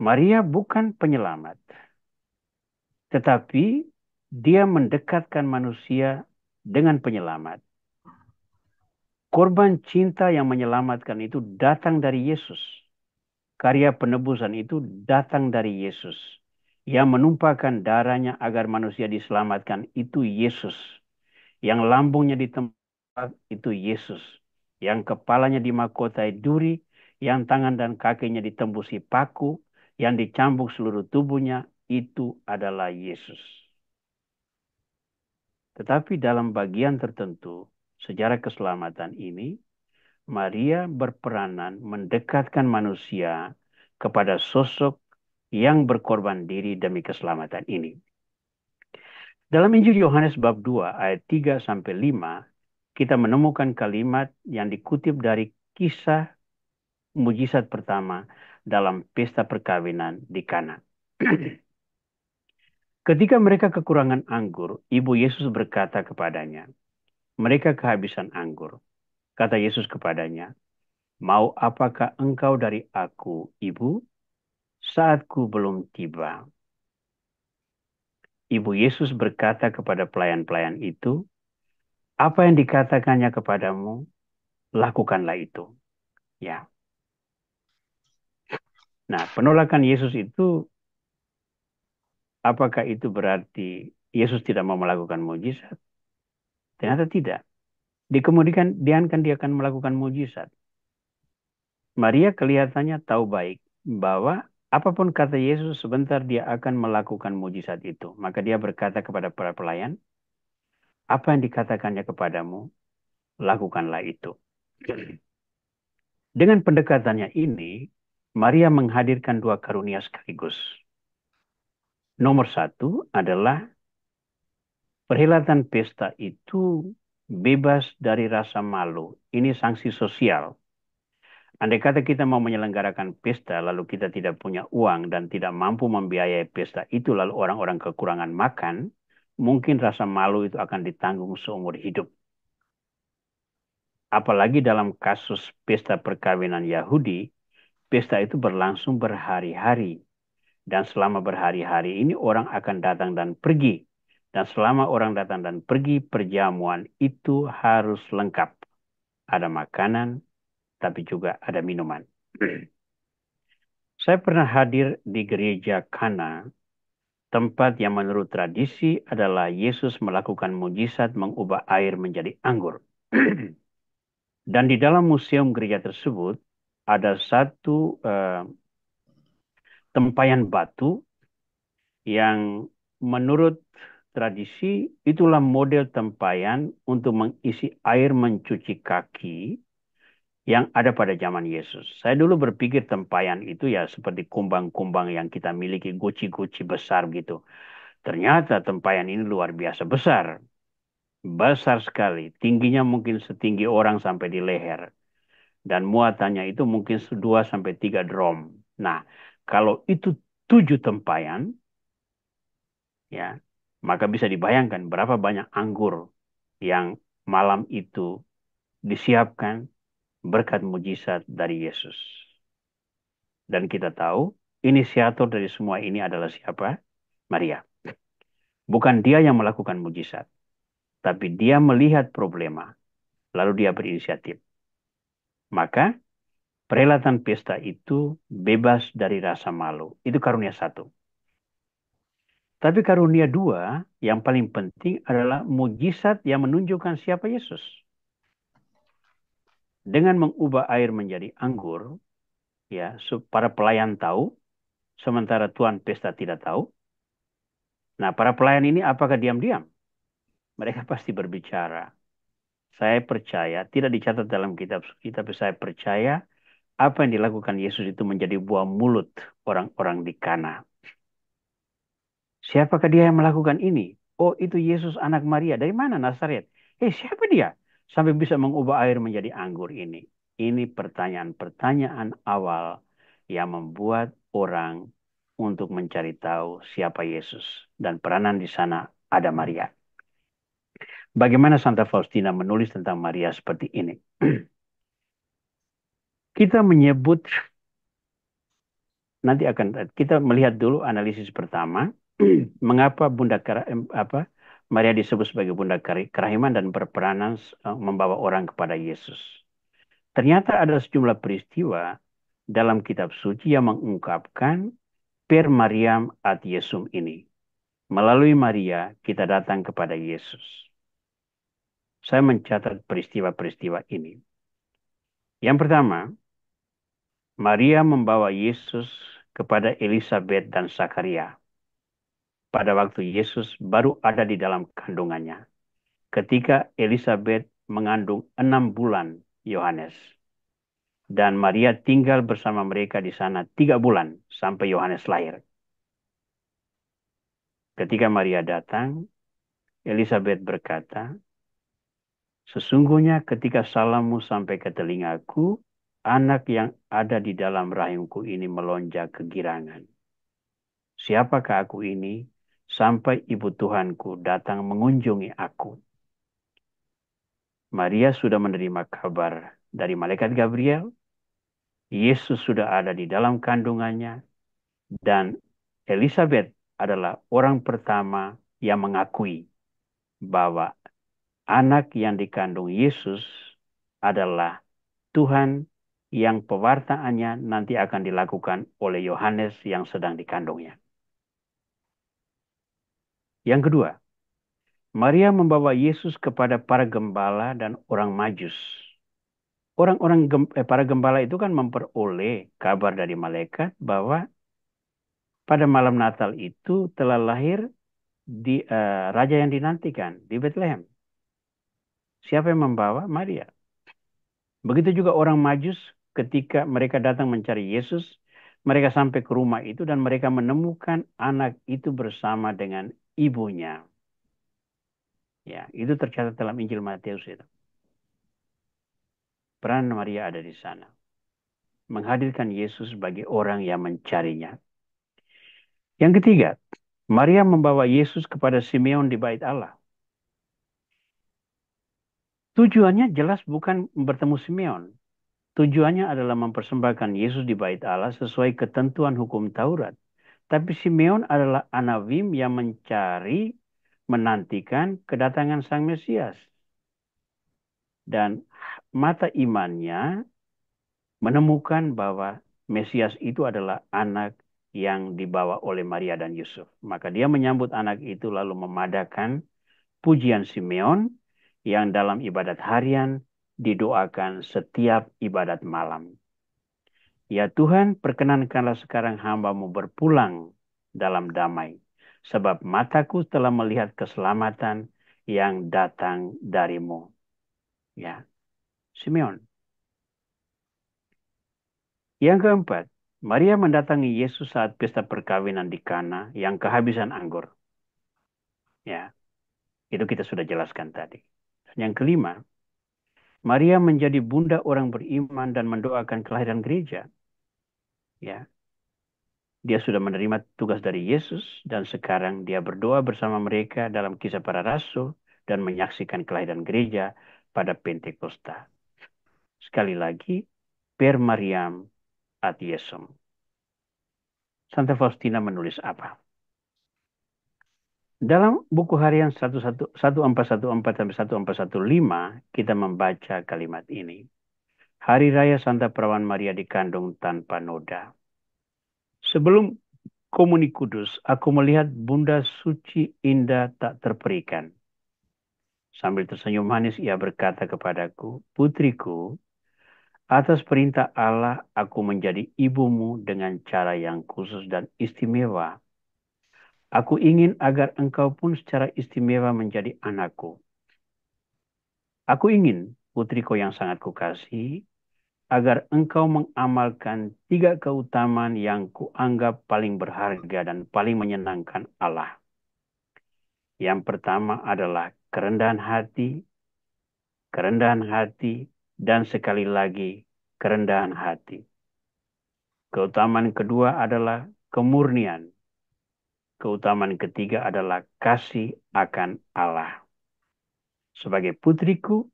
Speaker 2: Maria bukan penyelamat, tetapi dia mendekatkan manusia dengan penyelamat. Korban cinta yang menyelamatkan itu datang dari Yesus. Karya penebusan itu datang dari Yesus. Yang menumpahkan darahnya agar manusia diselamatkan itu Yesus. Yang lambungnya ditembak itu Yesus. Yang kepalanya dimahkotai duri, yang tangan dan kakinya ditembusi paku, yang dicambuk seluruh tubuhnya itu adalah Yesus. Tetapi dalam bagian tertentu, sejarah keselamatan ini, Maria berperanan mendekatkan manusia kepada sosok yang berkorban diri demi keselamatan ini. Dalam Injil Yohanes bab 2 ayat 3 sampai 5, kita menemukan kalimat yang dikutip dari kisah mujizat pertama dalam pesta perkawinan di Kana. Ketika mereka kekurangan anggur, Ibu Yesus berkata kepadanya, mereka kehabisan anggur. Kata Yesus kepadanya, mau apakah engkau dari aku, Ibu? Saatku belum tiba. Ibu Yesus berkata kepada pelayan-pelayan itu, apa yang dikatakannya kepadamu, lakukanlah itu. Ya. Nah, penolakan Yesus itu, apakah itu berarti Yesus tidak mau melakukan mujizat? Ternyata tidak. Dikemudian dia akan melakukan mujizat. Maria kelihatannya tahu baik bahwa apapun kata Yesus sebentar dia akan melakukan mujizat itu. Maka dia berkata kepada para pelayan, apa yang dikatakannya kepadamu, lakukanlah itu. Dengan pendekatannya ini, Maria menghadirkan dua karunia sekaligus. Nomor satu adalah perhelatan pesta itu bebas dari rasa malu. Ini sanksi sosial. Andai kata kita mau menyelenggarakan pesta, lalu kita tidak punya uang dan tidak mampu membiayai pesta itu, lalu orang-orang kekurangan makan, mungkin rasa malu itu akan ditanggung seumur hidup. Apalagi dalam kasus pesta perkawinan Yahudi, pesta itu berlangsung berhari-hari. Dan selama berhari-hari ini orang akan datang dan pergi. Dan selama orang datang dan pergi, perjamuan itu harus lengkap. Ada makanan, tapi juga ada minuman. Saya pernah hadir di gereja Kana, tempat yang menurut tradisi adalah Yesus melakukan mujizat mengubah air menjadi anggur. Dan di dalam museum gereja tersebut ada satu tempayan batu yang menurut tradisi itulah model tempayan untuk mengisi air mencuci kaki yang ada pada zaman Yesus. Saya dulu berpikir tempayan itu ya seperti kumbang-kumbang yang kita miliki, guci-guci besar gitu. Ternyata tempayan ini luar biasa besar. Besar sekali. Tingginya mungkin setinggi orang sampai di leher. Dan muatannya itu mungkin 2 sampai 3 drum. Nah, kalau itu 7 tempayan, ya, maka bisa dibayangkan berapa banyak anggur yang malam itu disiapkan berkat mujizat dari Yesus. Dan kita tahu, inisiator dari semua ini adalah siapa? Maria. Bukan dia yang melakukan mujizat, tapi dia melihat problema, lalu dia berinisiatif. Maka, perhelatan pesta itu bebas dari rasa malu. Itu karunia satu. Tapi karunia dua, yang paling penting adalah mujizat yang menunjukkan siapa Yesus. dengan mengubah air menjadi anggur, ya, para pelayan tahu, sementara tuan pesta tidak tahu. Nah, para pelayan ini apakah diam-diam? Mereka pasti berbicara. Saya percaya, tidak dicatat dalam kitab suci, tapi saya percaya apa yang dilakukan Yesus itu menjadi buah mulut orang-orang di Kana. Siapakah dia yang melakukan ini? Oh, itu Yesus anak Maria. Dari mana Nazaret? Siapa dia? Sampai bisa mengubah air menjadi anggur ini. Ini pertanyaan-pertanyaan awal yang membuat orang untuk mencari tahu siapa Yesus. Dan peranan di sana ada Maria. Bagaimana Santa Faustina menulis tentang Maria seperti ini? Kita menyebut, nanti akan kita melihat dulu analisis pertama, mengapa Maria disebut sebagai Bunda Kerahiman dan berperanan membawa orang kepada Yesus. Ternyata ada sejumlah peristiwa dalam kitab suci yang mengungkapkan per Mariam ad Yesum ini. Melalui Maria kita datang kepada Yesus. Saya mencatat peristiwa-peristiwa ini. Yang pertama, Maria membawa Yesus kepada Elizabeth dan Zakaria pada waktu Yesus baru ada di dalam kandungannya. Ketika Elizabeth mengandung 6 bulan Yohanes. Dan Maria tinggal bersama mereka di sana 3 bulan sampai Yohanes lahir. Ketika Maria datang, Elizabeth berkata, sesungguhnya ketika salammu sampai ke telingaku, anak yang ada di dalam rahimku ini melonjak kegirangan. Siapakah aku ini sampai ibu Tuhanku datang mengunjungi aku? Maria sudah menerima kabar dari malaikat Gabriel. Yesus sudah ada di dalam kandungannya. Dan Elizabeth adalah orang pertama yang mengakui bahwa anak yang dikandung Yesus adalah Tuhan yang pewartaannya nanti akan dilakukan oleh Yohanes yang sedang dikandungnya. Yang kedua, Maria membawa Yesus kepada para gembala dan orang Majus. Para gembala itu kan memperoleh kabar dari malaikat bahwa pada malam Natal itu telah lahir raja yang dinantikan di Bethlehem. Siapa yang membawa? Maria. Begitu juga orang Majus ketika mereka datang mencari Yesus, mereka sampai ke rumah itu dan mereka menemukan anak itu bersama dengan ibunya. Ya, itu tercatat dalam Injil Matius itu. Peran Maria ada di sana. Menghadirkan Yesus sebagai orang yang mencarinya. Yang ketiga, Maria membawa Yesus kepada Simeon di Bait Allah. Tujuannya jelas bukan bertemu Simeon. Tujuannya adalah mempersembahkan Yesus di Bait Allah sesuai ketentuan hukum Taurat. Tapi Simeon adalah Anawim yang mencari, menantikan kedatangan Sang Mesias. Dan mata imannya menemukan bahwa Mesias itu adalah anak yang dibawa oleh Maria dan Yusuf. Maka dia menyambut anak itu lalu memadakan pujian Simeon yang dalam ibadat harian didoakan setiap ibadat malam. Ya Tuhan, perkenankanlah sekarang hamba-Mu berpulang dalam damai, sebab mataku telah melihat keselamatan yang datang dari-Mu. Ya, Simeon. Yang keempat, Maria mendatangi Yesus saat pesta perkawinan di Kana yang kehabisan anggur. Ya, itu kita sudah jelaskan tadi. Yang kelima, Maria menjadi bunda orang beriman dan mendoakan kelahiran gereja. Ya, dia sudah menerima tugas dari Yesus dan sekarang dia berdoa bersama mereka dalam kisah para rasul dan menyaksikan kelahiran gereja pada Pentakosta. Sekali lagi, Per Mariam ad Yesum. Santa Faustina menulis apa? Dalam buku harian 1414 sampai 1415 kita membaca kalimat ini. Hari Raya Santa Perawan Maria dikandung tanpa noda. Sebelum Komuni Kudus, aku melihat Bunda suci indah tak terperikan. Sambil tersenyum manis ia berkata kepadaku, putriku, Atas perintah Allah, aku menjadi ibumu dengan cara yang khusus dan istimewa. Aku ingin agar engkau pun secara istimewa menjadi anakku. Aku ingin, putriku yang sangat kukasihi, agar engkau mengamalkan 3 keutamaan yang kuanggap paling berharga dan paling menyenangkan Allah. Yang pertama adalah kerendahan hati, dan sekali lagi kerendahan hati. Keutamaan kedua adalah kemurnian. Keutamaan ketiga adalah kasih akan Allah. Sebagai putriku,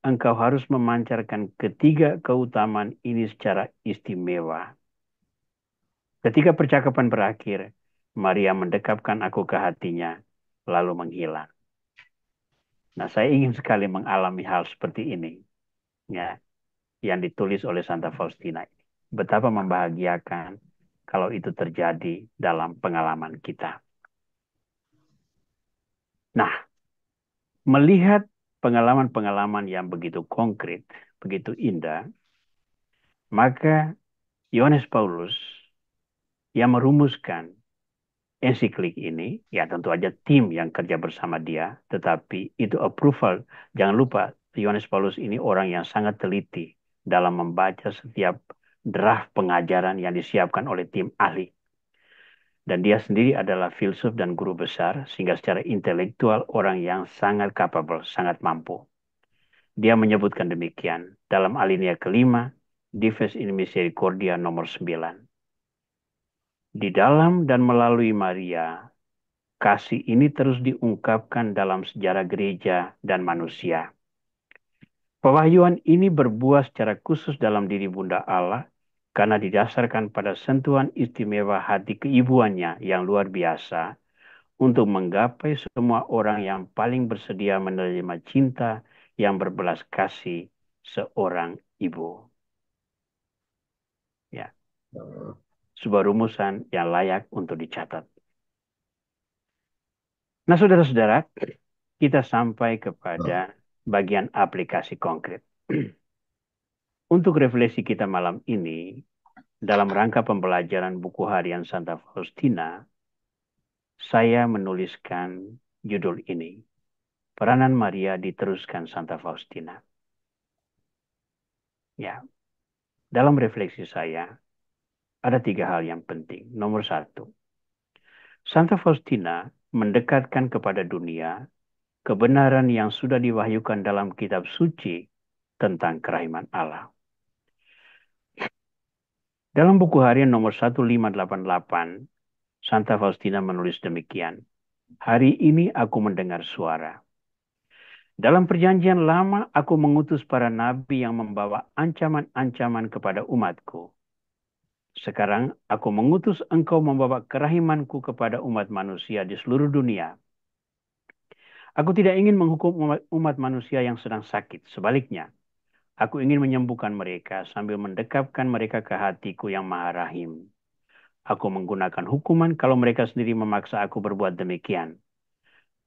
Speaker 2: engkau harus memancarkan ketiga keutamaan ini secara istimewa. Ketika percakapan berakhir, Maria mendekapkan aku ke hatinya, lalu menghilang. Nah, saya ingin sekali mengalami hal seperti ini, ya, yang ditulis oleh Santa Faustina. Betapa membahagiakan kalau itu terjadi dalam pengalaman kita. Nah, melihat pengalaman-pengalaman yang begitu konkret, begitu indah, maka Yohanes Paulus yang merumuskan ensiklik ini, ya tentu aja tim yang kerja bersama dia, tetapi itu approval. Jangan lupa, Yohanes Paulus ini orang yang sangat teliti dalam membaca setiap draft pengajaran yang disiapkan oleh tim ahli. Dan dia sendiri adalah filsuf dan guru besar, sehingga secara intelektual orang yang sangat capable, sangat mampu. Dia menyebutkan demikian dalam alinea kelima, Dives in Misericordia nomor 9. Di dalam dan melalui Maria, kasih ini terus diungkapkan dalam sejarah gereja dan manusia. Pewahyuan ini berbuah secara khusus dalam diri Bunda Allah karena didasarkan pada sentuhan istimewa hati keibuannya yang luar biasa untuk menggapai semua orang yang paling bersedia menerima cinta yang berbelas kasih seorang ibu. Ya, sebuah rumusan yang layak untuk dicatat. Nah, saudara-saudara, kita sampai kepada bagian aplikasi konkret. Untuk refleksi kita malam ini, dalam rangka pembelajaran buku harian Santa Faustina, saya menuliskan judul ini, Peranan Maria Diteruskan Santa Faustina. Ya, dalam refleksi saya, ada 3 hal yang penting. Nomor 1, Santa Faustina mendekatkan kepada dunia kebenaran yang sudah diwahyukan dalam kitab suci tentang kerahiman Allah. Dalam buku harian nomor 1588, Santa Faustina menulis demikian. Hari ini aku mendengar suara. Dalam perjanjian lama, aku mengutus para nabi yang membawa ancaman-ancaman kepada umatku. Sekarang aku mengutus engkau membawa kerahimanku kepada umat manusia di seluruh dunia. Aku tidak ingin menghukum umat manusia yang sedang sakit. Sebaliknya, aku ingin menyembuhkan mereka sambil mendekapkan mereka ke hatiku yang maha rahim. Aku menggunakan hukuman kalau mereka sendiri memaksa aku berbuat demikian.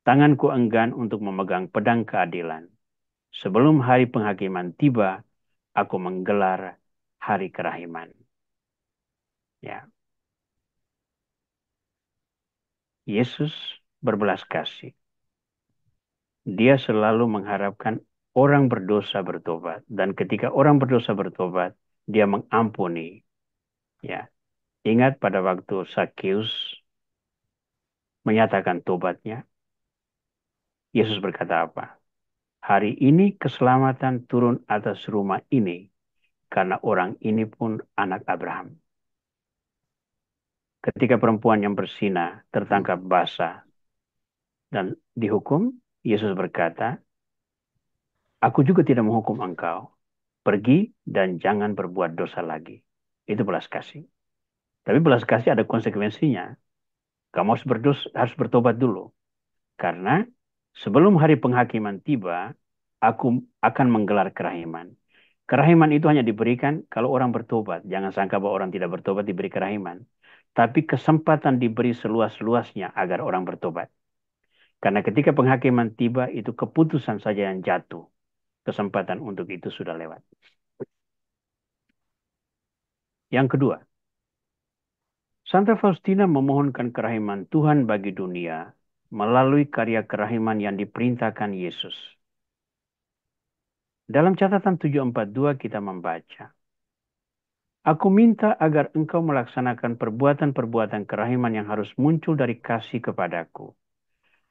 Speaker 2: Tanganku enggan untuk memegang pedang keadilan. Sebelum hari penghakiman tiba, aku menggelar hari kerahiman. Ya. Yesus berbelas kasih. Dia selalu mengharapkan orang berdosa bertobat. Dan ketika orang berdosa bertobat, dia mengampuni. Ya. Ingat pada waktu Sakeus menyatakan tobatnya, Yesus berkata apa? Hari ini keselamatan turun atas rumah ini, karena orang ini pun anak Abraham. Ketika perempuan yang berzina tertangkap basah dan dihukum, Yesus berkata, aku juga tidak menghukum engkau. Pergi dan jangan berbuat dosa lagi. Itu belas kasih. Tapi belas kasih ada konsekuensinya. Kamu harus bertobat dulu. Karena sebelum hari penghakiman tiba, aku akan menggelar kerahiman. Kerahiman itu hanya diberikan kalau orang bertobat. Jangan sangka bahwa orang tidak bertobat diberi kerahiman. Tapi kesempatan diberi seluas-luasnya agar orang bertobat. Karena ketika penghakiman tiba, itu keputusan saja yang jatuh. Kesempatan untuk itu sudah lewat. Yang kedua, Santa Faustina memohonkan kerahiman Tuhan bagi dunia melalui karya kerahiman yang diperintahkan Yesus. Dalam catatan 742 kita membaca, Aku minta agar engkau melaksanakan perbuatan-perbuatan kerahiman yang harus muncul dari kasih kepadaku.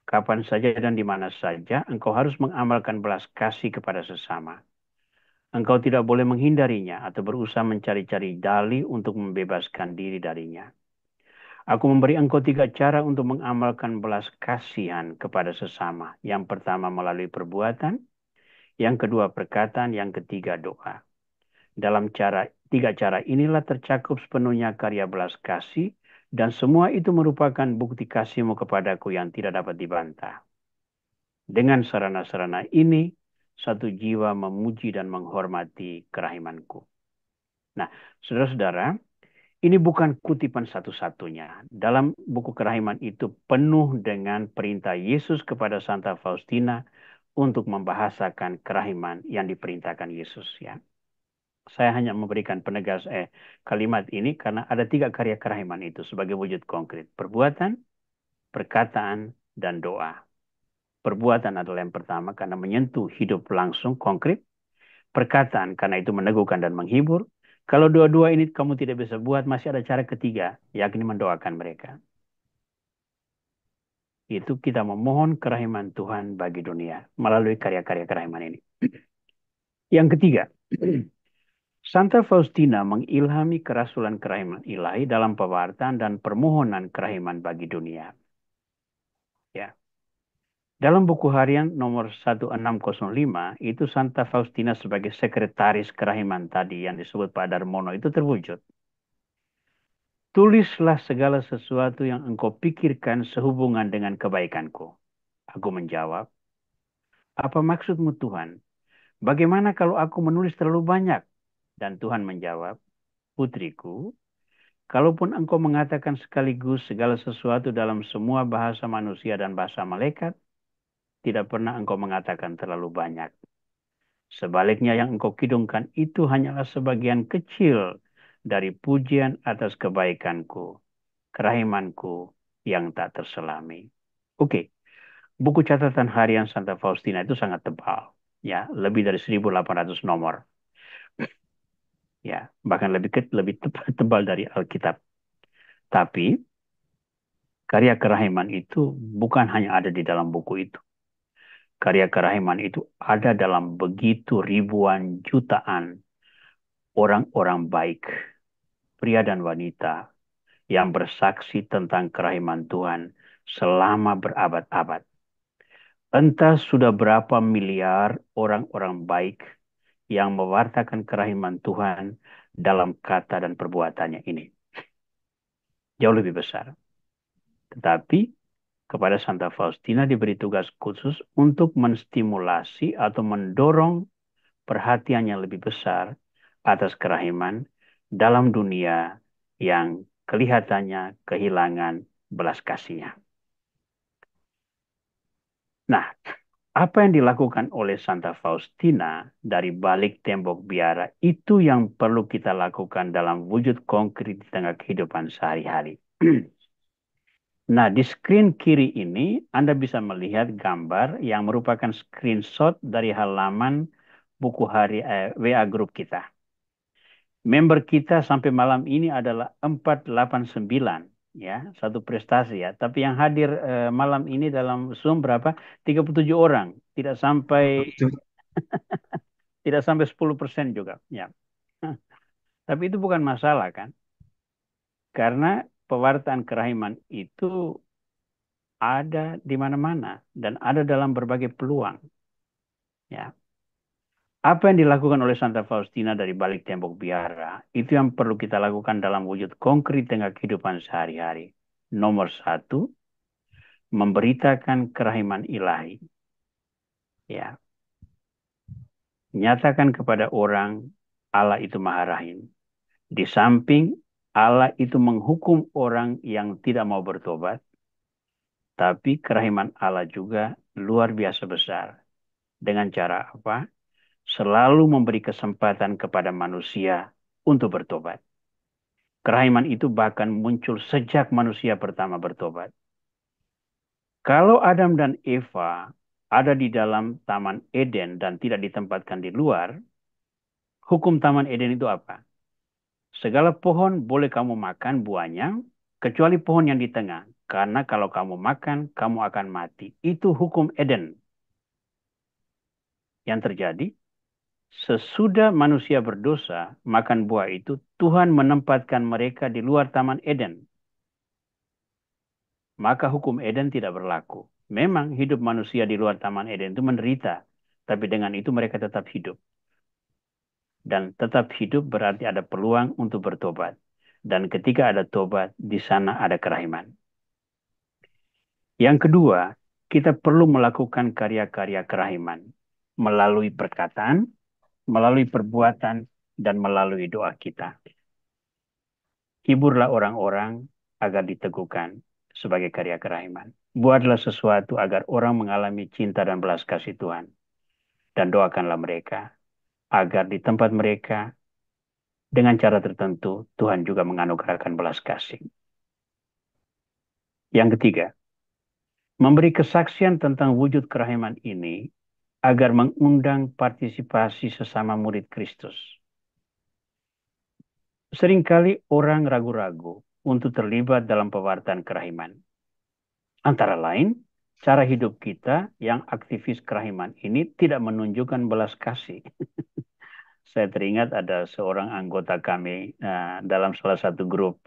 Speaker 2: Kapan saja dan di mana saja engkau harus mengamalkan belas kasih kepada sesama. Engkau tidak boleh menghindarinya atau berusaha mencari-cari dalih untuk membebaskan diri darinya. Aku memberi engkau 3 cara untuk mengamalkan belas kasihan kepada sesama. Yang pertama melalui perbuatan, yang kedua perkataan, yang ketiga doa. Dalam 3 cara inilah tercakup sepenuhnya karya belas kasih, dan semua itu merupakan bukti kasihmu kepadaku yang tidak dapat dibantah. Dengan sarana-sarana ini, satu jiwa memuji dan menghormati kerahimanku. Nah, saudara-saudara, ini bukan kutipan satu-satunya. Dalam buku kerahiman itu penuh dengan perintah Yesus kepada Santa Faustina untuk membahasakan kerahiman yang diperintahkan Yesus, ya. Saya hanya memberikan penegas kalimat ini karena ada 3 karya kerahiman itu sebagai wujud konkret. Perbuatan, perkataan, dan doa. Perbuatan adalah yang pertama karena menyentuh hidup langsung konkret. Perkataan karena itu meneguhkan dan menghibur. Kalau dua-dua ini kamu tidak bisa buat, masih ada cara ketiga, yakni mendoakan mereka. Itu kita memohon kerahiman Tuhan bagi dunia melalui karya-karya kerahiman ini. Yang ketiga, Santa Faustina mengilhami kerasulan kerahiman ilahi dalam pewartaan dan permohonan kerahiman bagi dunia. Ya. Dalam buku harian nomor 1605, itu Santa Faustina sebagai sekretaris kerahiman tadi yang disebut Pak Darmono itu terwujud. Tulislah segala sesuatu yang engkau pikirkan sehubungan dengan kebaikanku. Aku menjawab, apa maksudmu Tuhan? Bagaimana kalau aku menulis terlalu banyak? Dan Tuhan menjawab, putriku, kalaupun engkau mengatakan sekaligus segala sesuatu dalam semua bahasa manusia dan bahasa malaikat, tidak pernah engkau mengatakan terlalu banyak. Sebaliknya yang engkau kidungkan itu hanyalah sebagian kecil dari pujian atas kebaikanku, kerahimanku yang tak terselami. Oke, buku catatan harian Santa Faustina itu sangat tebal. Ya, lebih dari 1.800 nomor. Ya, bahkan lebih tebal dari Alkitab. Tapi karya kerahiman itu bukan hanya ada di dalam buku itu. Karya kerahiman itu ada dalam begitu ribuan jutaan orang-orang baik, pria dan wanita, yang bersaksi tentang kerahiman Tuhan selama berabad-abad. Entah sudah berapa miliar orang-orang baik yang mewartakan kerahiman Tuhan dalam kata dan perbuatannya ini. Jauh lebih besar. Tetapi kepada Santa Faustina diberi tugas khusus untuk menstimulasi atau mendorong perhatian yang lebih besar atas kerahiman dalam dunia yang kelihatannya kehilangan belas kasihnya. Nah, apa yang dilakukan oleh Santa Faustina dari balik tembok biara itu yang perlu kita lakukan dalam wujud konkret di tengah kehidupan sehari-hari. Nah, di screen kiri ini Anda bisa melihat gambar yang merupakan screenshot dari halaman buku WA grup kita. Member kita sampai malam ini adalah 489, ya, satu prestasi ya. Tapi yang hadir malam ini dalam Zoom berapa? 37 orang, tidak sampai 10% juga, ya. Tapi itu bukan masalah kan? Karena pewartaan kerahiman itu ada di mana-mana dan ada dalam berbagai peluang, ya. Apa yang dilakukan oleh Santa Faustina dari balik tembok biara, itu yang perlu kita lakukan dalam wujud konkret tengah kehidupan sehari-hari. Nomor 1, memberitakan kerahiman ilahi. Ya. Nyatakan kepada orang, Allah itu Maha Rahim. Di samping Allah itu menghukum orang yang tidak mau bertobat, tapi kerahiman Allah juga luar biasa besar. Dengan cara apa? Selalu memberi kesempatan kepada manusia untuk bertobat. Kerahiman itu bahkan muncul sejak manusia pertama bertobat. Kalau Adam dan Eva ada di dalam Taman Eden dan tidak ditempatkan di luar, hukum Taman Eden itu apa? Segala pohon boleh kamu makan buahnya, kecuali pohon yang di tengah. Karena kalau kamu makan, kamu akan mati. Itu hukum Eden. Yang terjadi, sesudah manusia berdosa, makan buah itu, Tuhan menempatkan mereka di luar Taman Eden. Maka hukum Eden tidak berlaku. Memang hidup manusia di luar Taman Eden itu menderita. Tapi dengan itu mereka tetap hidup. Dan tetap hidup berarti ada peluang untuk bertobat. Dan ketika ada tobat, di sana ada kerahiman. Yang kedua, kita perlu melakukan karya-karya kerahiman. Melalui perkataan, melalui perbuatan, dan melalui doa kita. Hiburlah orang-orang agar diteguhkan sebagai karya kerahiman. Buatlah sesuatu agar orang mengalami cinta dan belas kasih Tuhan. Dan doakanlah mereka agar di tempat mereka dengan cara tertentu Tuhan juga menganugerahkan belas kasih. Yang ketiga, memberi kesaksian tentang wujud kerahiman ini agar mengundang partisipasi sesama murid Kristus. Seringkali orang ragu-ragu untuk terlibat dalam pewartaan kerahiman. Antara lain, cara hidup kita yang aktivis kerahiman ini tidak menunjukkan belas kasih. Saya teringat ada seorang anggota kami dalam salah satu grup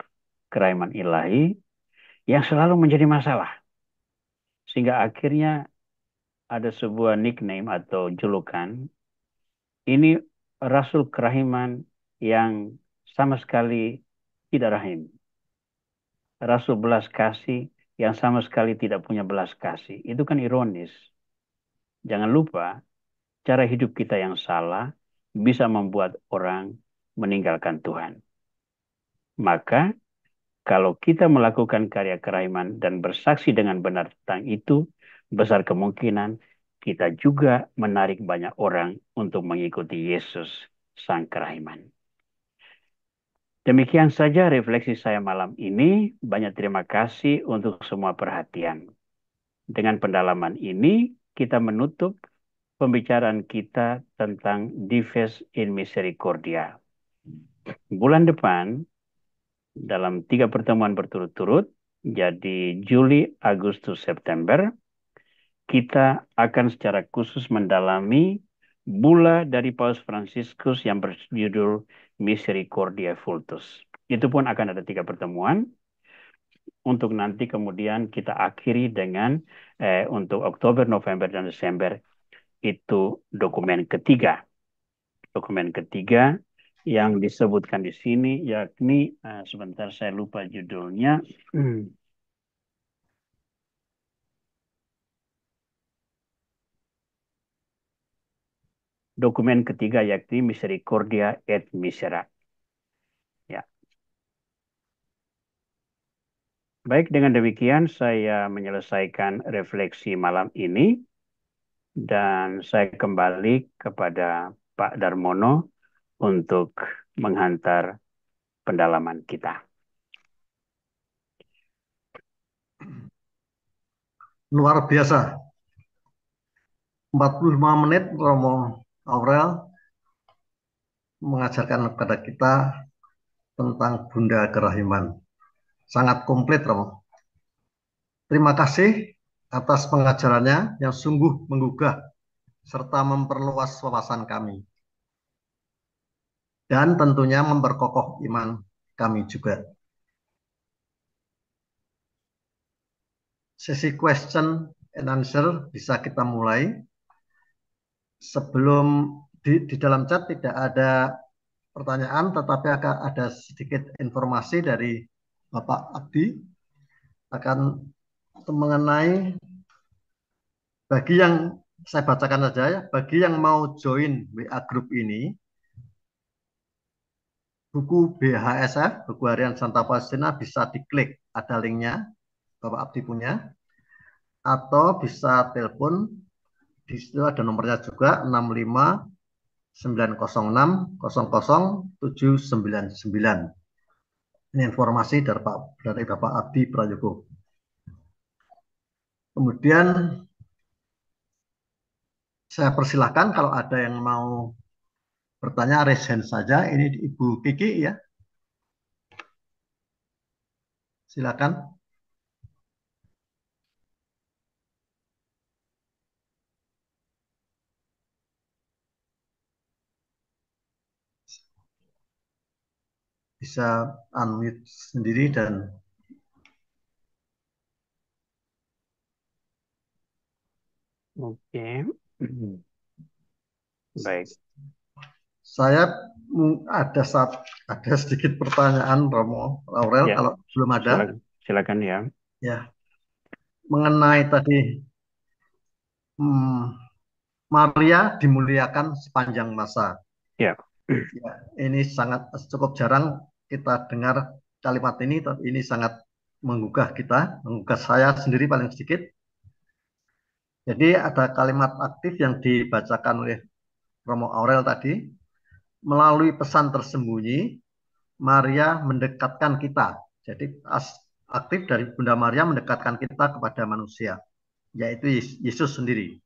Speaker 2: kerahiman ilahi yang selalu menjadi masalah. Sehingga akhirnya ada sebuah nickname atau julukan. Ini Rasul Kerahiman yang sama sekali tidak rahim. Rasul belas kasih yang sama sekali tidak punya belas kasih. Itu kan ironis. Jangan lupa, cara hidup kita yang salah bisa membuat orang meninggalkan Tuhan. Maka, kalau kita melakukan karya kerahiman dan bersaksi dengan benar tentang itu, besar kemungkinan kita juga menarik banyak orang untuk mengikuti Yesus, Sang Kerahiman. Demikian saja refleksi saya malam ini. Banyak terima kasih untuk semua perhatian. Dengan pendalaman ini, kita menutup pembicaraan kita tentang Dives in Misericordia. Bulan depan, dalam 3 pertemuan berturut-turut, jadi Juli, Agustus, September, kita akan secara khusus mendalami bula dari Paus Fransiskus yang berjudul Misericordia Vultus. Itu pun akan ada 3 pertemuan. Untuk nanti kemudian kita akhiri dengan untuk Oktober, November, dan Desember itu dokumen ketiga. Dokumen ketiga yang disebutkan di sini yakni, sebentar saya lupa judulnya. Dokumen ketiga yakni Misericordia et Misera. Ya. Baik, dengan demikian saya menyelesaikan refleksi malam ini dan saya kembali kepada Pak Darmono untuk menghantar pendalaman kita.
Speaker 1: Luar biasa. 45 menit Romo Aurel mengajarkan kepada kita tentang Bunda Kerahiman. Sangat komplit, Romo. Terima kasih atas pengajarannya yang sungguh menggugah serta memperluas wawasan kami. Dan tentunya memperkokoh iman kami juga. Sesi question and answer bisa kita mulai. Sebelum di dalam chat tidak ada pertanyaan, tetapi akan ada sedikit informasi dari Bapak Abdi akan mengenai bagi yang saya bacakan saja ya, bagi yang mau join WA group ini, buku BHSF, buku harian Santa Faustina bisa diklik, ada linknya, Bapak Abdi punya, atau bisa telepon, di situ ada nomornya juga 65 906 00 799. Ini informasi dari Bapak Abdi Prayogo. Kemudian saya persilahkan kalau ada yang mau bertanya, raise hand saja. Ini Ibu Kiki ya, silakan. Bisa unmute sendiri dan
Speaker 2: Oke. Baik.
Speaker 1: saya ada sedikit pertanyaan Romo Aurel
Speaker 2: Ya,
Speaker 1: kalau belum ada
Speaker 2: silakan. Silakan ya.
Speaker 1: ya mengenai tadi hmm, Maria dimuliakan sepanjang masa.
Speaker 2: Ya.
Speaker 1: Ya, ini sangat cukup jarang kita dengar kalimat ini, tapi ini sangat menggugah kita, menggugah saya sendiri paling sedikit. Jadi ada kalimat aktif yang dibacakan oleh Romo Aurel tadi, melalui pesan tersembunyi, Maria mendekatkan kita. Jadi aktif dari Bunda Maria mendekatkan kita kepada manusia, yaitu Yesus sendiri.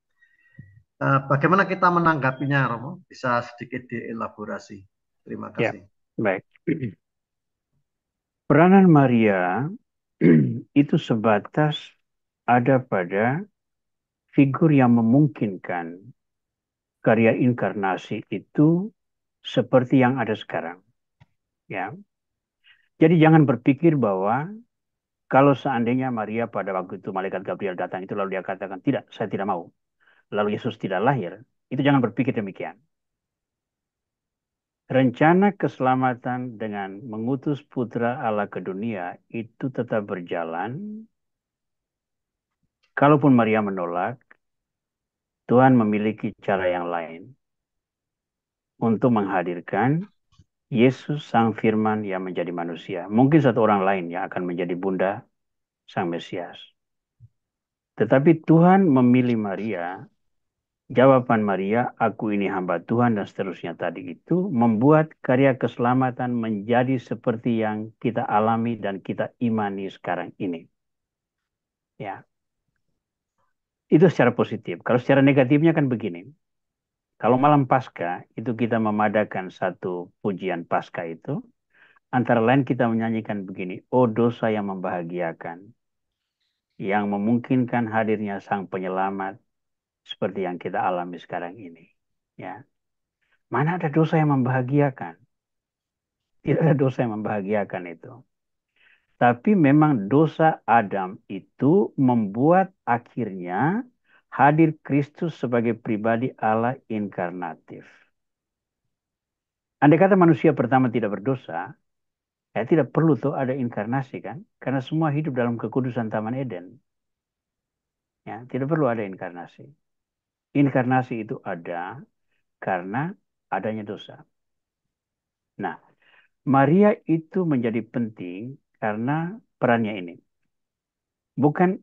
Speaker 1: Bagaimana kita menanggapinya, Romo? Bisa sedikit dielaborasi. Terima
Speaker 2: Ya.
Speaker 1: kasih.
Speaker 2: Baik. Peranan Maria itu sebatas ada pada figur yang memungkinkan karya inkarnasi itu seperti yang ada sekarang. Ya. Jadi jangan berpikir bahwa kalau seandainya Maria pada waktu itu malaikat Gabriel datang itu lalu dia katakan, tidak, saya tidak mau. Lalu Yesus tidak lahir. Itu jangan berpikir demikian. Rencana keselamatan dengan mengutus putra Allah ke dunia itu tetap berjalan. Kalaupun Maria menolak, Tuhan memiliki cara yang lain untuk menghadirkan Yesus Sang Firman yang menjadi manusia. Mungkin satu orang lain yang akan menjadi bunda Sang Mesias. Tetapi Tuhan memilih Maria. Jawaban Maria, aku ini hamba Tuhan dan seterusnya tadi itu membuat karya keselamatan menjadi seperti yang kita alami dan kita imani sekarang ini. Ya, itu secara positif. Kalau secara negatifnya kan begini. Kalau malam Paskah itu kita memadakan satu pujian Paskah itu, antara lain kita menyanyikan begini, oh dosa yang membahagiakan, yang memungkinkan hadirnya Sang Penyelamat seperti yang kita alami sekarang ini. Ya, mana ada dosa yang membahagiakan? Tidak ada dosa yang membahagiakan itu. Tapi memang dosa Adam itu membuat akhirnya hadir Kristus sebagai pribadi Allah inkarnatif. Andai kata manusia pertama tidak berdosa, ya tidak perlu tuh ada inkarnasi kan? Karena semua hidup dalam kekudusan Taman Eden. Ya, tidak perlu ada inkarnasi. Inkarnasi itu ada karena adanya dosa. Nah, Maria itu menjadi penting karena perannya ini. Bukan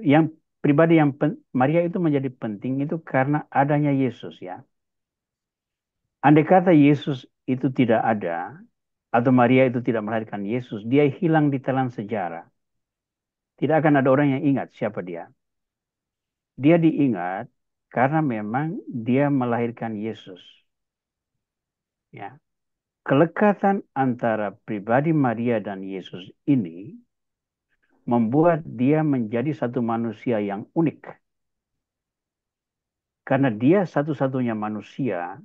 Speaker 2: yang pribadi yang Maria itu menjadi penting itu karena adanya Yesus ya. Andai kata Yesus itu tidak ada atau Maria itu tidak melahirkan Yesus, dia hilang di telan sejarah. Tidak akan ada orang yang ingat siapa dia. Dia diingat karena memang dia melahirkan Yesus. Ya. Kelekatan antara pribadi Maria dan Yesus ini membuat dia menjadi satu manusia yang unik. Karena dia satu-satunya manusia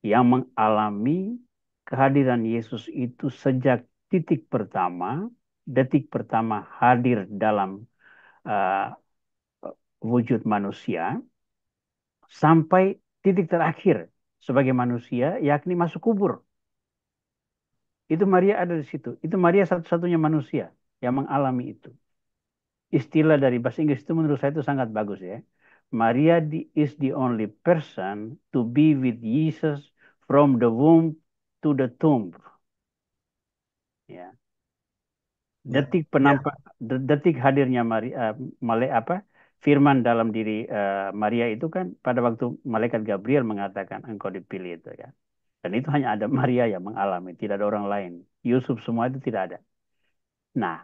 Speaker 2: yang mengalami kehadiran Yesus itu sejak detik pertama hadir dalam uh, wujud manusia, sampai titik terakhir sebagai manusia, yakni masuk kubur. Itu Maria ada di situ. Itu Maria satu-satunya manusia yang mengalami itu. Istilah dari bahasa Inggris itu menurut saya itu sangat bagus ya. Maria is the only person to be with Jesus from the womb to the tomb. Ya.
Speaker 1: Ya, ya,
Speaker 2: Detik hadirnya Maria, Firman dalam diri Maria itu kan pada waktu malaikat Gabriel mengatakan engkau dipilih itu ya. Dan itu hanya ada Maria yang mengalami, tidak ada orang lain. Yusuf semua itu tidak ada. Nah,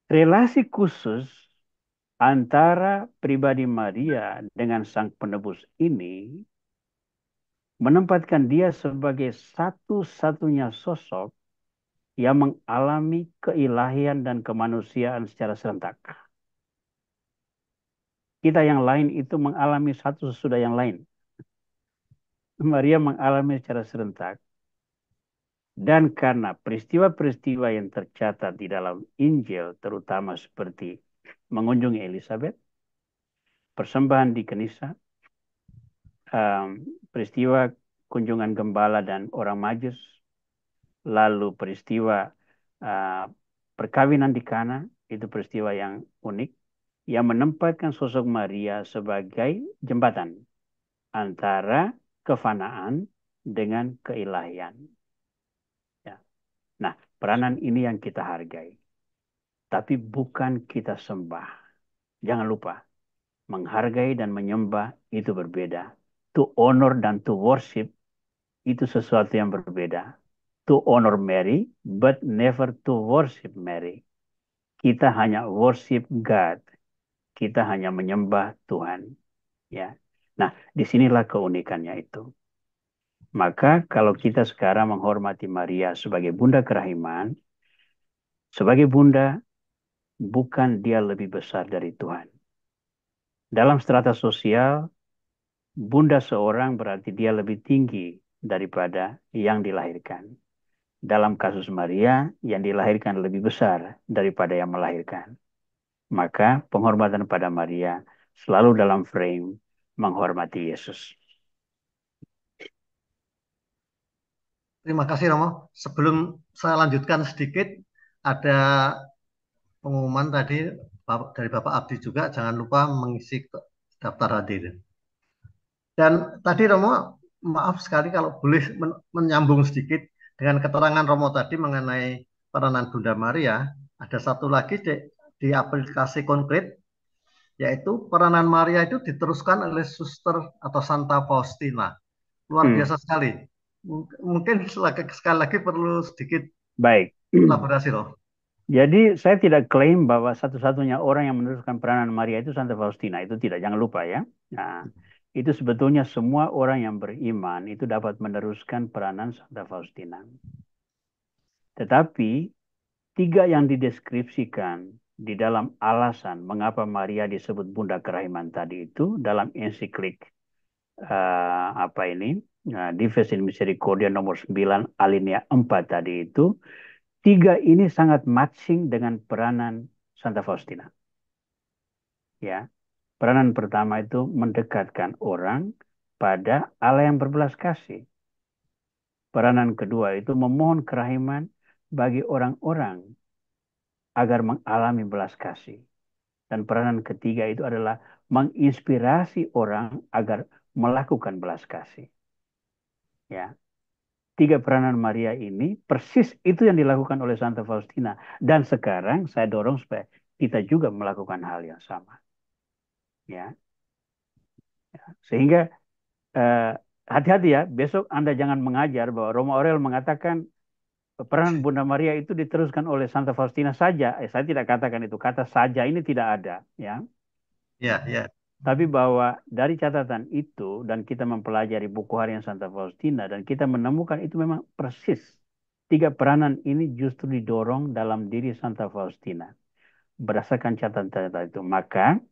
Speaker 2: relasi khusus antara pribadi Maria dengan Sang Penebus ini menempatkan dia sebagai satu-satunya sosok yang mengalami keilahian dan kemanusiaan secara serentak. Kita yang lain itu mengalami satu sesudah yang lain. Maria mengalami secara serentak. Dan karena peristiwa-peristiwa yang tercatat di dalam Injil, terutama seperti mengunjungi Elizabeth, persembahan di Kenisa, peristiwa kunjungan gembala dan orang Majus, lalu peristiwa uh, perkawinan di Kana, itu peristiwa yang unik, yang menempatkan sosok Maria sebagai jembatan antara kefanaan dengan keilahian. Ya. Nah, peranan ini yang kita hargai. Tapi bukan kita sembah. Jangan lupa, menghargai dan menyembah itu berbeda. To honor dan to worship itu sesuatu yang berbeda. To honor Mary, but never to worship Mary. Kita hanya worship God. Kita hanya menyembah Tuhan. Ya. Nah, disinilah keunikannya itu. Maka kalau kita sekarang menghormati Maria sebagai bunda kerahiman, sebagai bunda, bukan dia lebih besar dari Tuhan. Dalam strata sosial, bunda seorang berarti dia lebih tinggi daripada yang dilahirkan. Dalam kasus Maria, yang dilahirkan lebih besar daripada yang melahirkan. Maka penghormatan pada Maria selalu dalam frame menghormati Yesus.
Speaker 1: Terima kasih Romo. Sebelum saya lanjutkan sedikit, ada pengumuman tadi dari Bapak Abdi juga, jangan lupa mengisi daftar hadir. Dan tadi Romo, maaf sekali kalau boleh menyambung sedikit dengan keterangan Romo tadi mengenai peranan Bunda Maria. Ada satu lagi di aplikasi konkret, yaitu peranan Maria itu diteruskan oleh Suster atau Santa Faustina. Luar biasa sekali. Mungkin sekali lagi perlu sedikit
Speaker 2: Baik.
Speaker 1: elaborasi loh.
Speaker 2: Jadi saya tidak klaim bahwa satu-satunya orang yang meneruskan peranan Maria itu Santa Faustina. Itu tidak, jangan lupa ya. Nah, itu sebetulnya semua orang yang beriman itu dapat meneruskan peranan Santa Faustina. Tetapi tiga yang dideskripsikan di dalam alasan mengapa Maria disebut Bunda Kerahiman tadi itu dalam ensiklik Dives in Misericordia nomor 9 alinea 4 tadi itu, tiga ini sangat matching dengan peranan Santa Faustina. Ya, peranan pertama itu mendekatkan orang pada Allah yang berbelas kasih. Peranan kedua itu memohon kerahiman bagi orang-orang agar mengalami belas kasih. Dan peranan ketiga itu adalah menginspirasi orang agar melakukan belas kasih. Ya, tiga peranan Maria ini persis itu yang dilakukan oleh Santa Faustina. Dan sekarang saya dorong supaya kita juga melakukan hal yang sama. Ya, sehingga hati-hati ya, besok Anda jangan mengajar bahwa Romo Aurel mengatakan peran Bunda Maria itu diteruskan oleh Santa Faustina saja. Saya tidak katakan itu, kata saja ini tidak ada, ya.
Speaker 1: Ya, ya.
Speaker 2: Tapi bahwa dari catatan itu dan kita mempelajari buku harian Santa Faustina dan kita menemukan itu memang persis tiga peranan ini justru didorong dalam diri Santa Faustina berdasarkan catatan itu. Maka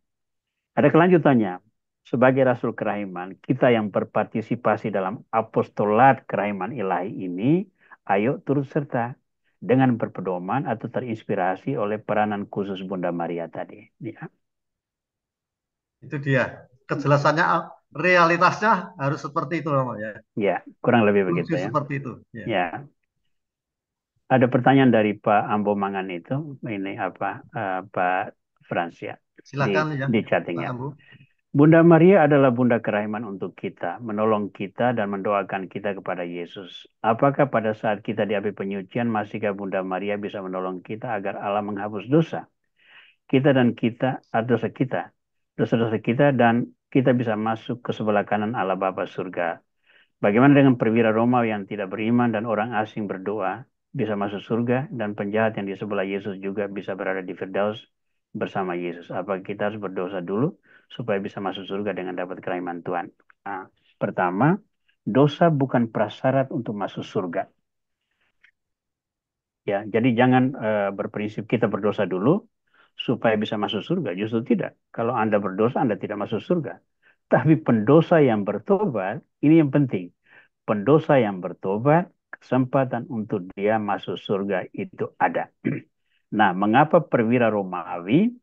Speaker 2: ada kelanjutannya. Sebagai Rasul Kerahiman, kita yang berpartisipasi dalam apostolat kerahiman ilahi ini, ayo turut serta dengan berpedoman atau terinspirasi oleh peranan khusus Bunda Maria tadi. Ya.
Speaker 1: Itu dia. Kejelasannya, realitasnya harus seperti itu, Romo ya.
Speaker 2: Ya, kurang lebih begitu ya.
Speaker 1: Seperti itu. Ya.
Speaker 2: Ya. Ada pertanyaan dari Pak Ambo Mangan itu, ini apa, Pak Frans ya,
Speaker 1: Silakan ya,
Speaker 2: di
Speaker 1: Pak
Speaker 2: chattingnya.
Speaker 1: Ambu.
Speaker 2: Bunda Maria adalah bunda kerahiman untuk kita, menolong kita dan mendoakan kita kepada Yesus. Apakah pada saat kita diambil penyucian, masihkah Bunda Maria bisa menolong kita agar Allah menghapus dosa? Dosa-dosa kita, dan kita bisa masuk ke sebelah kanan Allah Bapa surga. Bagaimana dengan perwira Romawi yang tidak beriman dan orang asing berdoa bisa masuk surga dan penjahat yang di sebelah Yesus juga bisa berada di Firdaus bersama Yesus? Apa kita harus berdosa dulu supaya bisa masuk surga dengan dapat kerajaan Tuhan? Nah, pertama, dosa bukan prasyarat untuk masuk surga. Ya, jadi jangan berprinsip kita berdosa dulu supaya bisa masuk surga. Justru tidak. Kalau Anda berdosa, Anda tidak masuk surga. Tapi pendosa yang bertobat, ini yang penting. Pendosa yang bertobat, kesempatan untuk dia masuk surga itu ada. Nah, mengapa perwira Romawi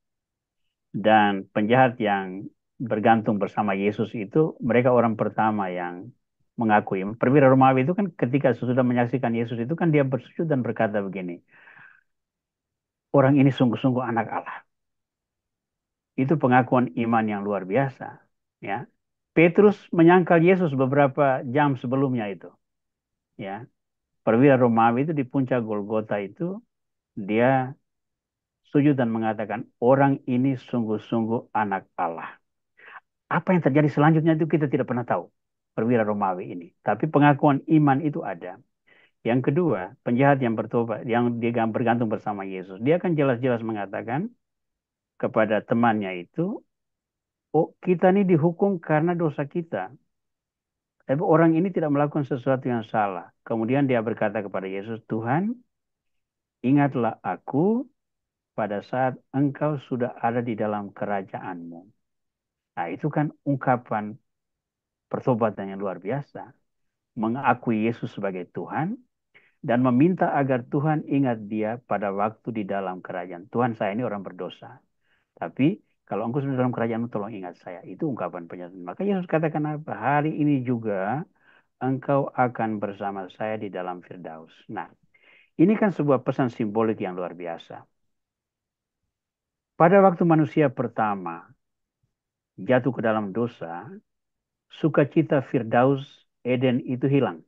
Speaker 2: dan penjahat yang bergantung bersama Yesus itu, mereka orang pertama yang mengakui. Perwira Romawi itu kan ketika sudah menyaksikan Yesus itu kan dia bersujud dan berkata begini, orang ini sungguh-sungguh anak Allah. Itu pengakuan iman yang luar biasa. Ya, Petrus menyangkal Yesus beberapa jam sebelumnya itu. Ya, perwira Romawi itu di puncak Golgota itu dia sujud dan mengatakan orang ini sungguh-sungguh anak Allah. Apa yang terjadi selanjutnya itu kita tidak pernah tahu. Perwira Romawi ini. Tapi pengakuan iman itu ada. Yang kedua, penjahat yang bertobat, yang dia bergantung bersama Yesus. Dia akan jelas-jelas mengatakan kepada temannya itu, oh kita ini dihukum karena dosa kita. Tapi orang ini tidak melakukan sesuatu yang salah. Kemudian dia berkata kepada Yesus, Tuhan, ingatlah aku pada saat engkau sudah ada di dalam kerajaanmu. Nah, itu kan ungkapan pertobatan yang luar biasa. Mengakui Yesus sebagai Tuhan dan meminta agar Tuhan ingat dia pada waktu di dalam kerajaan. Tuhan, saya ini orang berdosa. Tapi kalau engkau sudah dalam kerajaan, tolong ingat saya. Itu ungkapan penyesalan. Maka Yesus katakan apa? Hari ini juga engkau akan bersama saya di dalam Firdaus. Nah, ini kan sebuah pesan simbolik yang luar biasa. Pada waktu manusia pertama jatuh ke dalam dosa, sukacita Firdaus Eden itu hilang,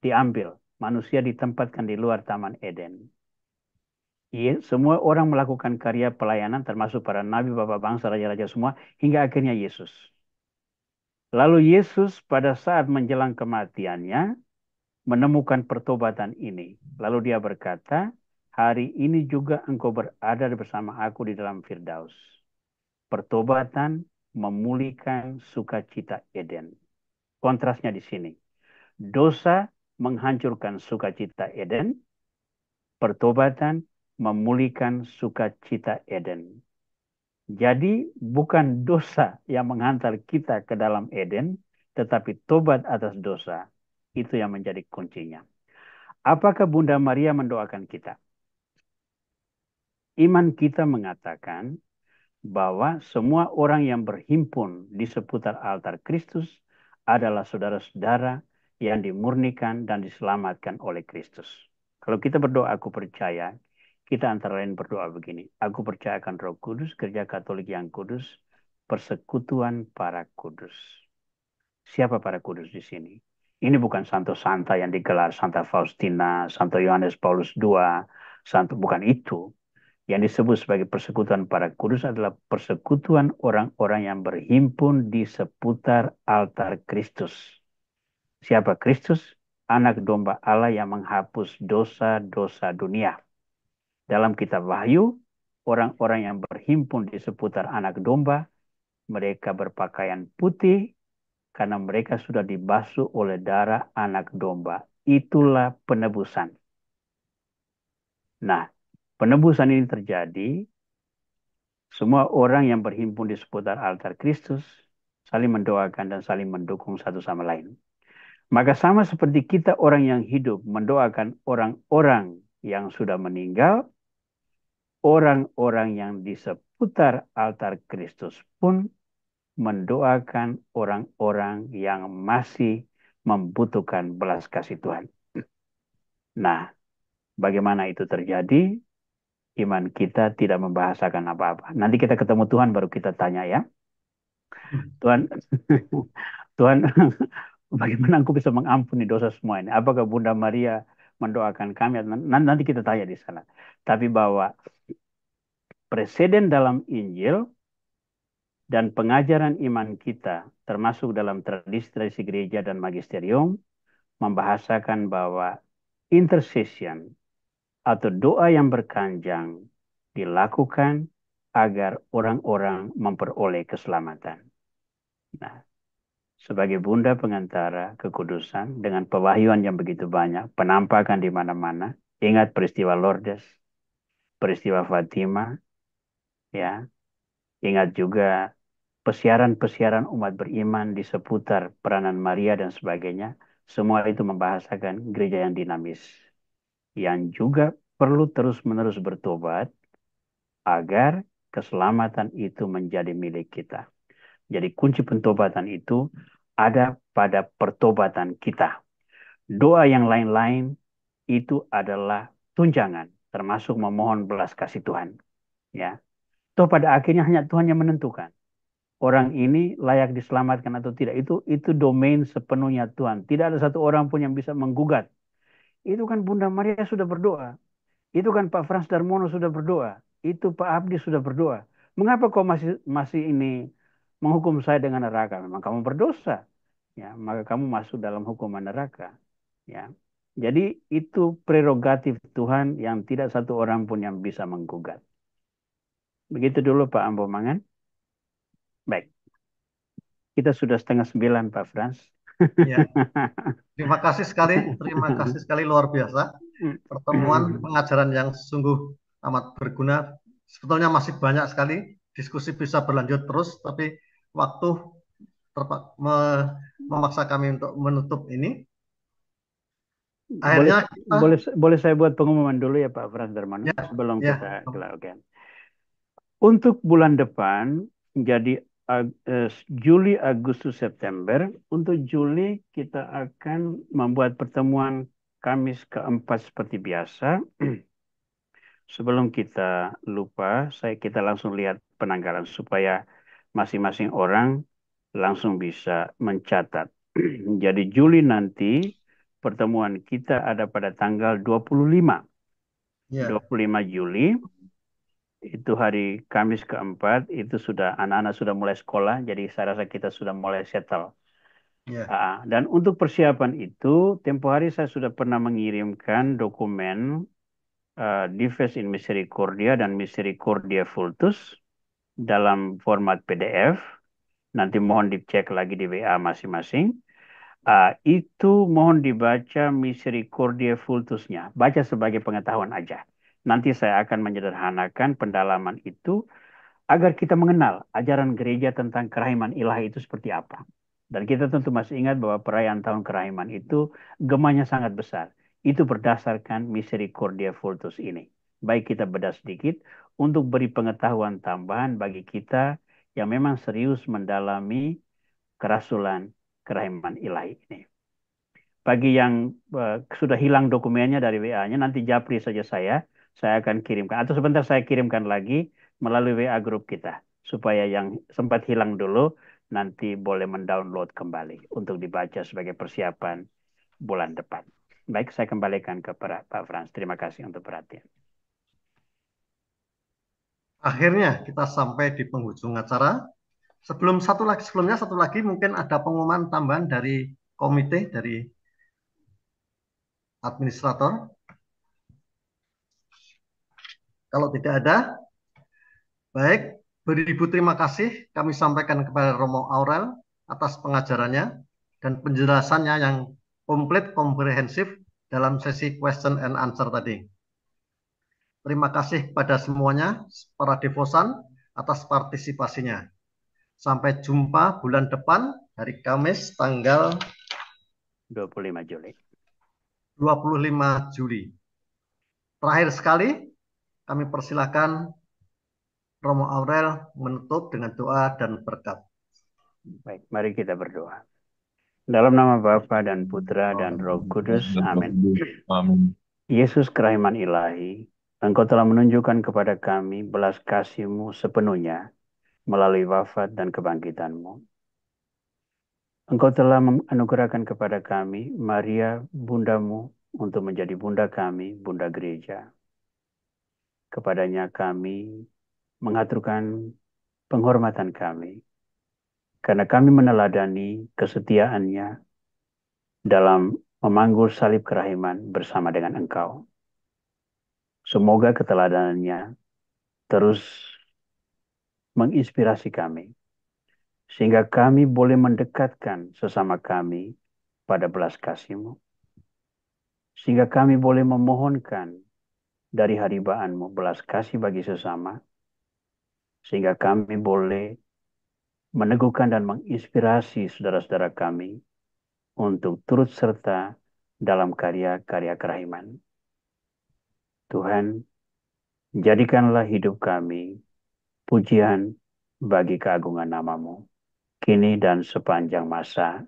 Speaker 2: diambil. Manusia ditempatkan di luar Taman Eden. Iya, semua orang melakukan karya pelayanan, termasuk para nabi, bapak bangsa, raja-raja semua, hingga akhirnya Yesus. Lalu Yesus pada saat menjelang kematiannya menemukan pertobatan ini. Lalu dia berkata, hari ini juga engkau berada bersama aku di dalam Firdaus. Pertobatan memulihkan sukacita Eden. Kontrasnya di sini. Dosa menghancurkan sukacita Eden, pertobatan memulihkan sukacita Eden. Jadi bukan dosa yang menghantar kita ke dalam Eden, tetapi tobat atas dosa. Itu yang menjadi kuncinya. Apakah Bunda Maria mendoakan kita? Iman kita mengatakan bahwa semua orang yang berhimpun di seputar altar Kristus adalah saudara-saudara yang dimurnikan dan diselamatkan oleh Kristus. Kalau kita berdoa, aku percaya, kita antara lain berdoa begini. Aku percaya akan Roh Kudus, Gereja Katolik yang kudus, persekutuan para kudus. Siapa para kudus di sini? Ini bukan Santo Santa yang digelar Santa Faustina, Santo Yohanes Paulus II, Santo bukan itu. Yang disebut sebagai persekutuan para kudus adalah persekutuan orang-orang yang berhimpun di seputar altar Kristus. Siapa Kristus? Anak domba Allah yang menghapus dosa-dosa dunia. Dalam kitab Wahyu, orang-orang yang berhimpun di seputar anak domba, mereka berpakaian putih karena mereka sudah dibasuh oleh darah anak domba. Itulah penebusan. Nah, penebusan ini terjadi, semua orang yang berhimpun di seputar altar Kristus saling mendoakan dan saling mendukung satu sama lain. Maka sama seperti kita orang yang hidup mendoakan orang-orang yang sudah meninggal, orang-orang yang di seputar altar Kristus pun mendoakan orang-orang yang masih membutuhkan belas kasih Tuhan. Nah, bagaimana itu terjadi? Iman kita tidak membahasakan apa-apa. Nanti kita ketemu Tuhan baru kita tanya ya. Tuhan, Tuhan, bagaimana aku bisa mengampuni dosa semua ini? Apakah Bunda Maria mendoakan kami? Nanti kita tanya di sana. Tapi bahwa presiden dalam Injil dan pengajaran iman kita, termasuk dalam tradisi-tradisi gereja dan magisterium, membahasakan bahwa intercession atau doa yang berkanjang dilakukan agar orang-orang memperoleh keselamatan. Nah, sebagai bunda pengantara kekudusan dengan pewahyuan yang begitu banyak, penampakan di mana-mana, ingat peristiwa Lourdes, peristiwa Fatima, ya, ingat juga pesiaran-pesiaran umat beriman di seputar peranan Maria dan sebagainya, semua itu membahasakan gereja yang dinamis, yang juga perlu terus-menerus bertobat agar keselamatan itu menjadi milik kita. Jadi kunci pentobatan itu ada pada pertobatan kita. Doa yang lain-lain itu adalah tunjangan, termasuk memohon belas kasih Tuhan. Ya, toh pada akhirnya hanya Tuhan yang menentukan orang ini layak diselamatkan atau tidak. Itu domain sepenuhnya Tuhan. Tidak ada satu orang pun yang bisa menggugat. Itu kan Bunda Maria sudah berdoa. Itu kan Pak Frans Darmono sudah berdoa. Itu Pak Abdi sudah berdoa. Mengapa kau masih masih ini menghukum saya dengan neraka? Memang kamu berdosa. Ya, maka kamu masuk dalam hukuman neraka. Ya. Jadi itu prerogatif Tuhan yang tidak satu orang pun yang bisa menggugat. Begitu dulu Pak Ambo Mangan. Baik, kita sudah setengah 9 Pak Frans.
Speaker 1: Ya, terima kasih sekali luar biasa. Pertemuan pengajaran yang sungguh amat berguna. Sebetulnya masih banyak sekali diskusi bisa berlanjut terus, tapi waktu memaksa kami untuk menutup ini.
Speaker 2: Boleh,
Speaker 1: Akhirnya kita,
Speaker 2: boleh, boleh saya buat pengumuman dulu ya Pak Frans Darmano
Speaker 1: ya,
Speaker 2: sebelum
Speaker 1: ya,
Speaker 2: kita kelar. Untuk bulan depan, jadi Juli, Agustus, September. Untuk Juli kita akan membuat pertemuan Kamis keempat seperti biasa. Sebelum kita lupa, kita langsung lihat penanggalan supaya masing-masing orang langsung bisa mencatat. Jadi Juli nanti pertemuan kita ada pada tanggal 25.
Speaker 1: ya,
Speaker 2: 25 Juli itu hari Kamis keempat, itu sudah anak-anak sudah mulai sekolah, jadi saya rasa kita sudah mulai settle.
Speaker 1: ya,
Speaker 2: Dan untuk persiapan itu, tempo hari saya sudah pernah mengirimkan dokumen Dives in Misericordia dan Misericordia Vultus dalam format PDF. Nanti mohon dicek lagi di WA masing-masing. Itu mohon dibaca Misericordia Vultusnya. Baca sebagai pengetahuan aja. Nanti saya akan menyederhanakan pendalaman itu agar kita mengenal ajaran gereja tentang kerahiman ilahi itu seperti apa. Dan kita tentu masih ingat bahwa perayaan tahun kerahiman itu gemanya sangat besar. Itu berdasarkan Misericordia Vultus ini. Baik kita bedah sedikit untuk beri pengetahuan tambahan bagi kita yang memang serius mendalami kerasulan kerahiman ilahi ini. Bagi yang sudah hilang dokumennya dari WA-nya, nanti japri saja saya akan kirimkan. Atau sebentar saya kirimkan lagi melalui WA grup kita. Supaya yang sempat hilang dulu, nanti boleh mendownload kembali untuk dibaca sebagai persiapan bulan depan. Baik, saya kembalikan ke Pak Frans. Terima kasih untuk perhatian.
Speaker 1: akhirnya kita sampai di penghujung acara. Sebelumnya satu lagi mungkin ada pengumuman tambahan dari komite, dari administrator. Kalau tidak ada, baik, beribu terima kasih kami sampaikan kepada Romo Aurel atas pengajarannya dan penjelasannya yang komplit, komprehensif dalam sesi question and answer tadi. Terima kasih kepada semuanya, para devosan, atas partisipasinya. Sampai jumpa bulan depan, hari Kamis, tanggal
Speaker 2: 25 Juli.
Speaker 1: 25 Juli. Terakhir sekali, kami persilakan Romo Aurel menutup dengan doa dan berkat.
Speaker 2: Baik, mari kita berdoa. Dalam nama Bapa dan Putra dan Roh Kudus, amin.
Speaker 3: Amin.
Speaker 2: Yesus kerahiman ilahi, Engkau telah menunjukkan kepada kami belas kasih-Mu sepenuhnya melalui wafat dan kebangkitan-Mu. Engkau telah menganugerahkan kepada kami Maria, Bundamu, untuk menjadi Bunda kami, Bunda Gereja. Kepadanya kami mengaturkan penghormatan kami, karena kami meneladani kesetiaannya dalam memanggul salib kerahiman bersama dengan Engkau. Semoga keteladanannya terus menginspirasi kami, sehingga kami boleh mendekatkan sesama kami pada belas kasih-Mu, sehingga kami boleh memohonkan dari haribaan-Mu belas kasih bagi sesama, sehingga kami boleh meneguhkan dan menginspirasi saudara-saudara kami untuk turut serta dalam karya-karya kerahiman. Tuhan, jadikanlah hidup kami pujian bagi keagungan nama-Mu, kini dan sepanjang masa.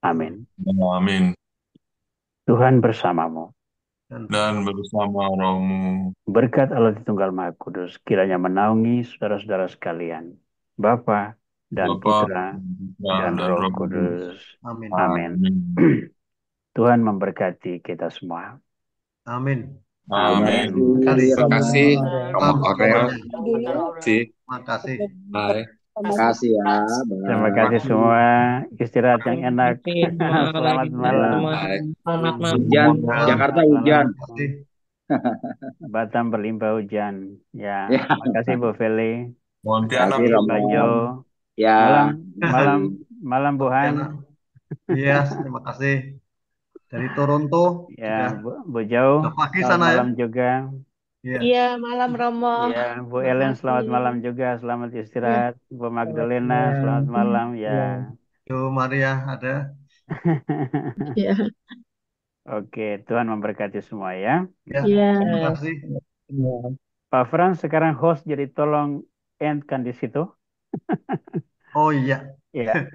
Speaker 2: Amin.
Speaker 3: Amin.
Speaker 2: Tuhan bersamamu.
Speaker 3: Dan bersama rohmu.
Speaker 2: Berkat Allah Tritunggal Maha Kudus kiranya menaungi saudara-saudara sekalian, Bapa dan
Speaker 3: Bapa
Speaker 2: Putra dan Roh Kudus.
Speaker 1: Amin.
Speaker 2: Amin. Tuhan memberkati kita semua.
Speaker 1: Amin.
Speaker 3: Amin.
Speaker 1: Terima kasih.
Speaker 4: Romo Korel.
Speaker 1: Terima kasih.
Speaker 4: Terima kasih ya.
Speaker 2: Terima kasih semua. Istirahat yang enak. Selamat malam.
Speaker 4: Hujan, Jakarta hujan.
Speaker 2: Batam berlimpah hujan. Ya, makasih Bu Feli.
Speaker 3: Pontianak
Speaker 2: Pak Jo.
Speaker 4: Ya.
Speaker 2: Malam Bu Han.
Speaker 1: Iya, terima kasih. Dari Toronto.
Speaker 2: Ya, Bu Jo.
Speaker 1: Pagi
Speaker 2: Selamat
Speaker 1: sana
Speaker 2: malam
Speaker 1: ya.
Speaker 2: juga.
Speaker 5: Iya, malam Romo.
Speaker 2: Ya, Bu Ellen selamat malam juga. Selamat istirahat. Bu Magdalena selamat malam. Ya.
Speaker 1: Yo Maria ada.
Speaker 5: Ya.
Speaker 2: Oke, Tuhan memberkati semua ya.
Speaker 1: Ya, terima kasih.
Speaker 2: Pak Frans sekarang host, jadi tolong end kan di situ.
Speaker 1: Oh iya.
Speaker 2: Ya.